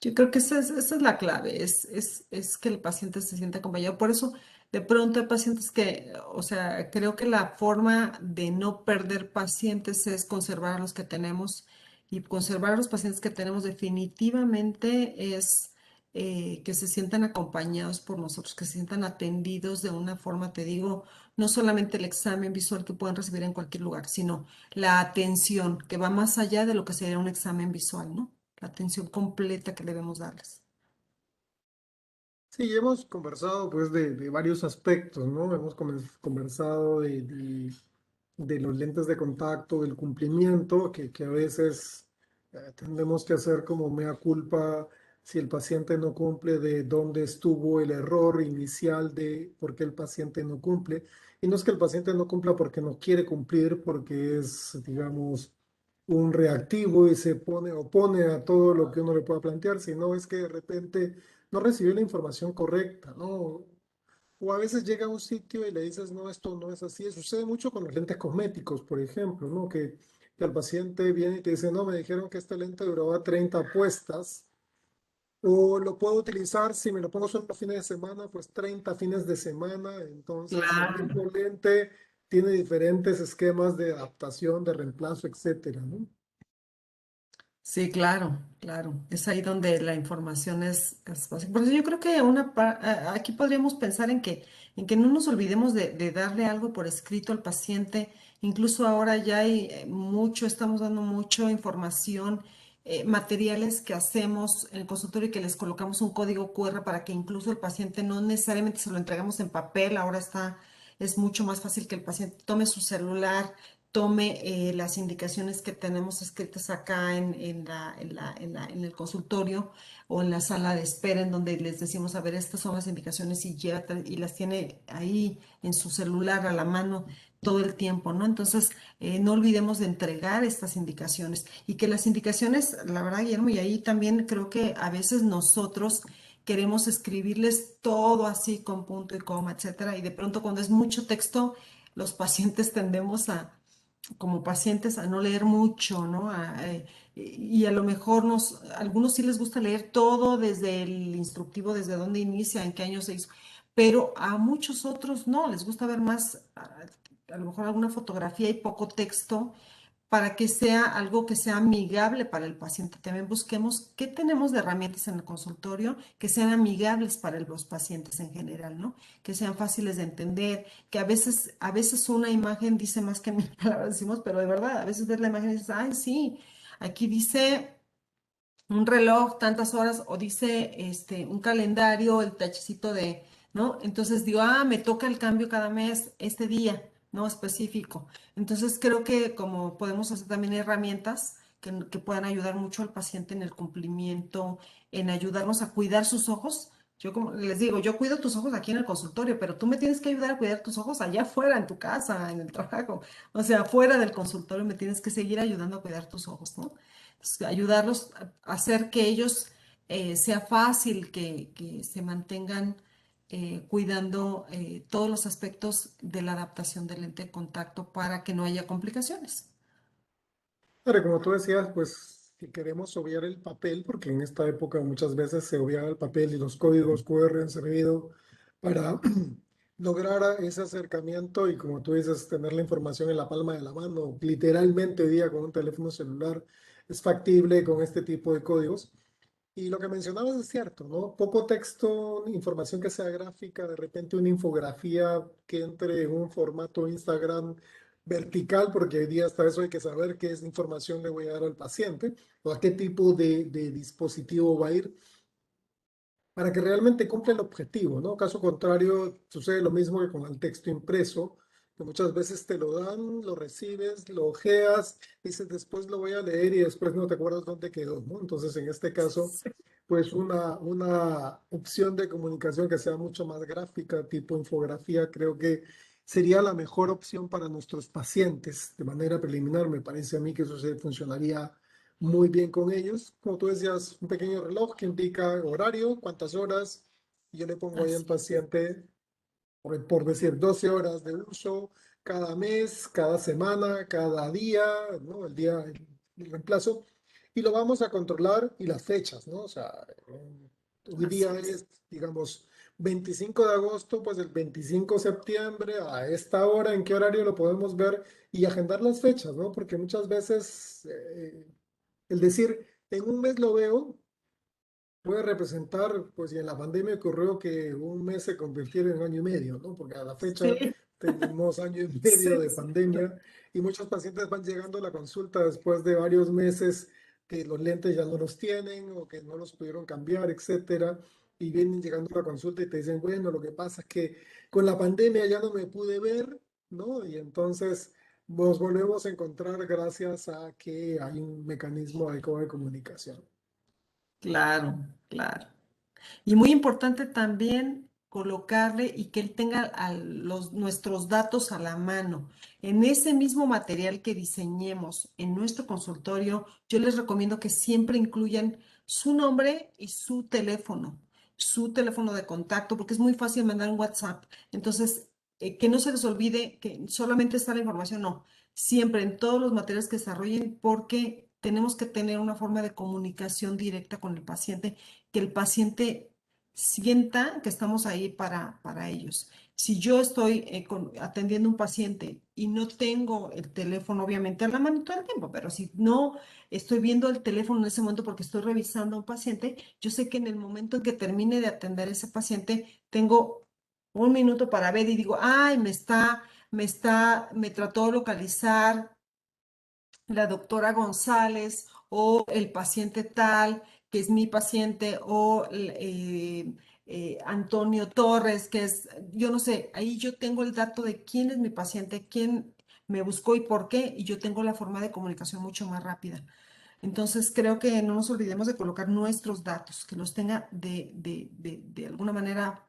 Yo creo que esa es la clave, es que el paciente se sienta acompañado. Por eso, de pronto hay pacientes que, o sea, creo que la forma de no perder pacientes es conservar a los que tenemos y conservar a los pacientes que tenemos definitivamente es que se sientan acompañados por nosotros, que se sientan atendidos de una forma, te digo, no solamente el examen visual que pueden recibir en cualquier lugar, sino la atención que va más allá de lo que sería un examen visual, ¿no? La atención completa que debemos darles. Sí, hemos conversado pues de varios aspectos, ¿no? Hemos conversado de los lentes de contacto, del cumplimiento, que a veces tendemos que hacer como mea culpa si el paciente no cumple, de dónde estuvo el error inicial de por qué el paciente no cumple. Y no es que el paciente no cumpla porque no quiere cumplir, porque es, digamos, un reactivo y se opone a todo lo que uno le pueda plantear, sino es que de repente no recibió la información correcta, ¿no? O a veces llega a un sitio y le dices, no, esto no es así. Sucede mucho con los lentes cosméticos, por ejemplo, ¿no? Que el paciente viene y te dice, no, me dijeron que este lente duraba 30 puestas, o lo puedo utilizar si me lo pongo solo los fines de semana, pues 30 fines de semana. Entonces, el Claro. mismo lente tiene diferentes esquemas de adaptación, de reemplazo, etcétera, ¿no? Sí, claro, claro. Es ahí donde la información es básica. Por eso yo creo que aquí podríamos pensar en que no nos olvidemos de darle algo por escrito al paciente. Incluso ahora ya hay mucho, estamos dando mucha información, materiales que hacemos en el consultorio y que les colocamos un código QR para que incluso el paciente no necesariamente se lo entregamos en papel. Ahora es mucho más fácil que el paciente tome su celular, tome las indicaciones que tenemos escritas acá en el consultorio o en la sala de espera, en donde les decimos, a ver, estas son las indicaciones y, y las tiene ahí en su celular a la mano todo el tiempo, ¿no? Entonces, no olvidemos de entregar estas indicaciones y que las indicaciones, la verdad, Guillermo, y ahí también creo que a veces nosotros queremos escribirles todo así con punto y coma, etcétera, y de pronto cuando es mucho texto, los pacientes tendemos como pacientes a no leer mucho, ¿no? Y a lo mejor algunos sí les gusta leer todo desde el instructivo, desde dónde inicia, en qué año se hizo, pero a muchos otros no, les gusta ver más, a lo mejor alguna fotografía y poco texto para que sea algo que sea amigable para el paciente. También busquemos qué tenemos de herramientas en el consultorio que sean amigables para los pacientes en general, ¿no? Que sean fáciles de entender, que a veces una imagen dice más que mil palabras, decimos, pero de verdad, a veces ves la imagen y dices, ay, sí, aquí dice un reloj, tantas horas, o dice un calendario, el tachecito de, ¿no? Entonces digo, me toca el cambio cada mes, este día, ¿no? Específico. Entonces creo que como podemos hacer también herramientas que puedan ayudar mucho al paciente en el cumplimiento, en ayudarnos a cuidar sus ojos. Yo como les digo, yo cuido tus ojos aquí en el consultorio, pero tú me tienes que ayudar a cuidar tus ojos allá afuera, en tu casa, en el trabajo. O sea, fuera del consultorio me tienes que seguir ayudando a cuidar tus ojos, ¿no? Ayudarlos a hacer que ellos sea fácil que se mantengan cuidando todos los aspectos de la adaptación del lente de contacto para que no haya complicaciones. Pero como tú decías, pues si queremos obviar el papel, porque en esta época muchas veces se obviaba el papel y los códigos QR han servido para lograr ese acercamiento y como tú dices, tener la información en la palma de la mano, literalmente hoy día con un teléfono celular es factible con este tipo de códigos. Y lo que mencionabas es cierto, ¿no? Poco texto, información que sea gráfica, de repente una infografía que entre en un formato Instagram vertical, porque hoy día hasta eso hay que saber qué es información le voy a dar al paciente o a qué tipo de dispositivo va a ir para que realmente cumpla el objetivo, ¿no? Caso contrario, sucede lo mismo que con el texto impreso, que muchas veces te lo dan, lo recibes, lo ojeas, dices después lo voy a leer y después no te acuerdas dónde quedó, ¿no? Entonces, en este caso, pues una opción de comunicación que sea mucho más gráfica, tipo infografía, creo que sería la mejor opción para nuestros pacientes. De manera preliminar, me parece a mí que eso se funcionaría muy bien con ellos. Como tú decías, un pequeño reloj que indica horario, cuántas horas. Y yo le pongo ahí al Así es. paciente, por decir, 12 horas de uso cada mes, cada semana, cada día, ¿no? El día, el reemplazo. Y lo vamos a controlar y las fechas, ¿no? O sea, hoy Así día es. es, digamos, 25 de agosto, pues el 25 de septiembre, a esta hora, ¿en qué horario lo podemos ver? Y agendar las fechas, ¿no? Porque muchas veces el decir, en un mes lo veo, puede representar, pues y en la pandemia ocurrió que un mes se convirtiera en año y medio, ¿no? Porque a la fecha Sí, tenemos año y sí, medio de exacto. pandemia y muchos pacientes van llegando a la consulta después de varios meses que los lentes ya no los tienen o que no los pudieron cambiar, etcétera, y vienen llegando a la consulta y te dicen, bueno, lo que pasa es que con la pandemia ya no me pude ver, ¿no? Y entonces nos volvemos a encontrar gracias a que hay un mecanismo adecuado de comunicación. Claro, claro. Y muy importante también colocarle y que él tenga nuestros datos a la mano. En ese mismo material que diseñemos en nuestro consultorio, yo les recomiendo que siempre incluyan su nombre y su teléfono de contacto, porque es muy fácil mandar un WhatsApp. Entonces, que no se les olvide que solamente está la información, no, siempre en todos los materiales que desarrollen, porque tenemos que tener una forma de comunicación directa con el paciente, que el paciente sienta que estamos ahí para ellos. Si yo estoy atendiendo un paciente y no tengo el teléfono, obviamente, a la mano todo el tiempo, pero si no estoy viendo el teléfono en ese momento porque estoy revisando a un paciente, yo sé que en el momento en que termine de atender a ese paciente, tengo un minuto para ver y digo, ay, me trató de localizar la doctora González o el paciente tal, que es mi paciente, o Antonio Torres, que es, yo no sé, ahí yo tengo el dato de quién es mi paciente, quién me buscó y por qué, y yo tengo la forma de comunicación mucho más rápida. Entonces, creo que no nos olvidemos de colocar nuestros datos, que los tenga de alguna manera,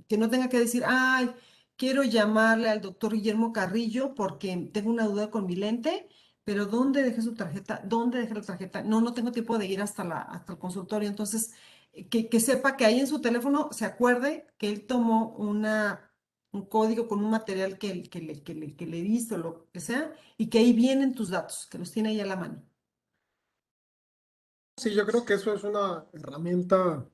que no tenga que decir, ay, quiero llamarle al doctor Guillermo Carrillo porque tengo una duda con mi lente, pero ¿dónde dejé su tarjeta? ¿Dónde dejé la tarjeta? No, no tengo tiempo de ir hasta el consultorio. Entonces, que sepa que ahí en su teléfono se acuerde que él tomó un código con un material que le diste o lo que sea, y que ahí vienen tus datos, que los tiene ahí a la mano. Sí, yo creo que eso es una herramienta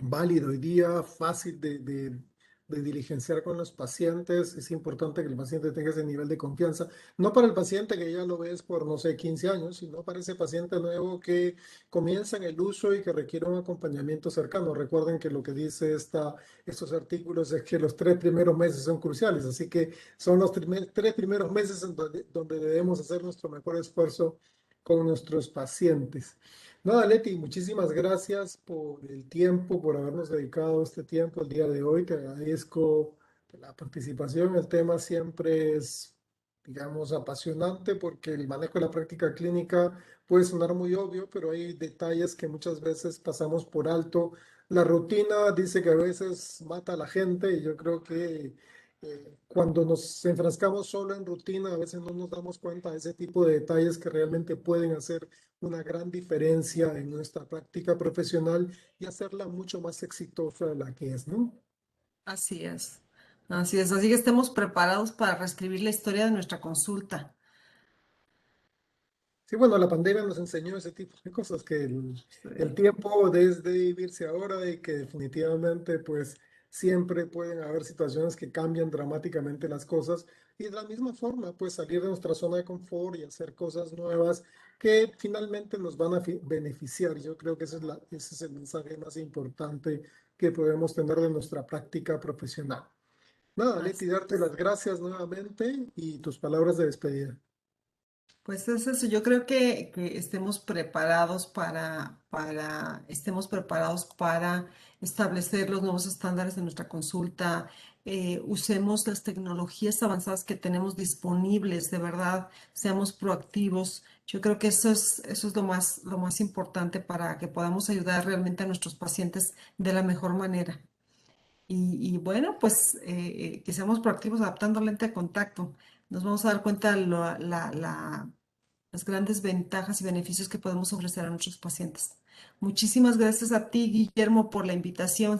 válida hoy día, fácil de diligenciar con los pacientes. Es importante que el paciente tenga ese nivel de confianza, no para el paciente que ya lo ves por, no sé, 15 años, sino para ese paciente nuevo que comienza en el uso y que requiere un acompañamiento cercano. Recuerden que lo que dice estos artículos es que los 3 primeros meses son cruciales, así que son los 3 primeros meses en donde debemos hacer nuestro mejor esfuerzo con nuestros pacientes. Nada, Leti, muchísimas gracias por el tiempo, por habernos dedicado este tiempo el día de hoy. Te agradezco la participación. El tema siempre es, digamos, apasionante porque el manejo de la práctica clínica puede sonar muy obvio, pero hay detalles que muchas veces pasamos por alto. La rutina dice que a veces mata a la gente y yo creo que cuando nos enfrascamos solo en rutina, a veces no nos damos cuenta de ese tipo de detalles que realmente pueden hacer una gran diferencia en nuestra práctica profesional y hacerla mucho más exitosa de la que es, ¿no? Así es, así es. Así que estemos preparados para reescribir la historia de nuestra consulta. Sí, bueno, la pandemia nos enseñó ese tipo de cosas, que el Sí. tiempo desde vivirse ahora y que definitivamente pues siempre pueden haber situaciones que cambian dramáticamente las cosas y de la misma forma pues salir de nuestra zona de confort y hacer cosas nuevas que finalmente nos van a beneficiar. Yo creo que ese es el mensaje más importante que podemos tener de nuestra práctica profesional. Nada, Leti, Así darte es. las gracias nuevamente y tus palabras de despedida. Pues es eso, yo creo que estemos preparados para establecer los nuevos estándares de nuestra consulta, usemos las tecnologías avanzadas que tenemos disponibles, de verdad, seamos proactivos. Yo creo que eso es lo más importante para que podamos ayudar realmente a nuestros pacientes de la mejor manera. Y bueno, pues que seamos proactivos adaptando lente de contacto. Nos vamos a dar cuenta las grandes ventajas y beneficios que podemos ofrecer a nuestros pacientes. Muchísimas gracias a ti, Guillermo, por la invitación.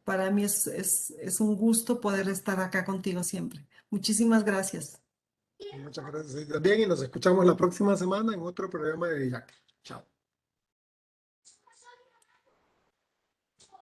Para mí es un gusto poder estar acá contigo siempre. Muchísimas gracias. Muchas gracias también y nos escuchamos la próxima semana en otro programa de Jack. Chao.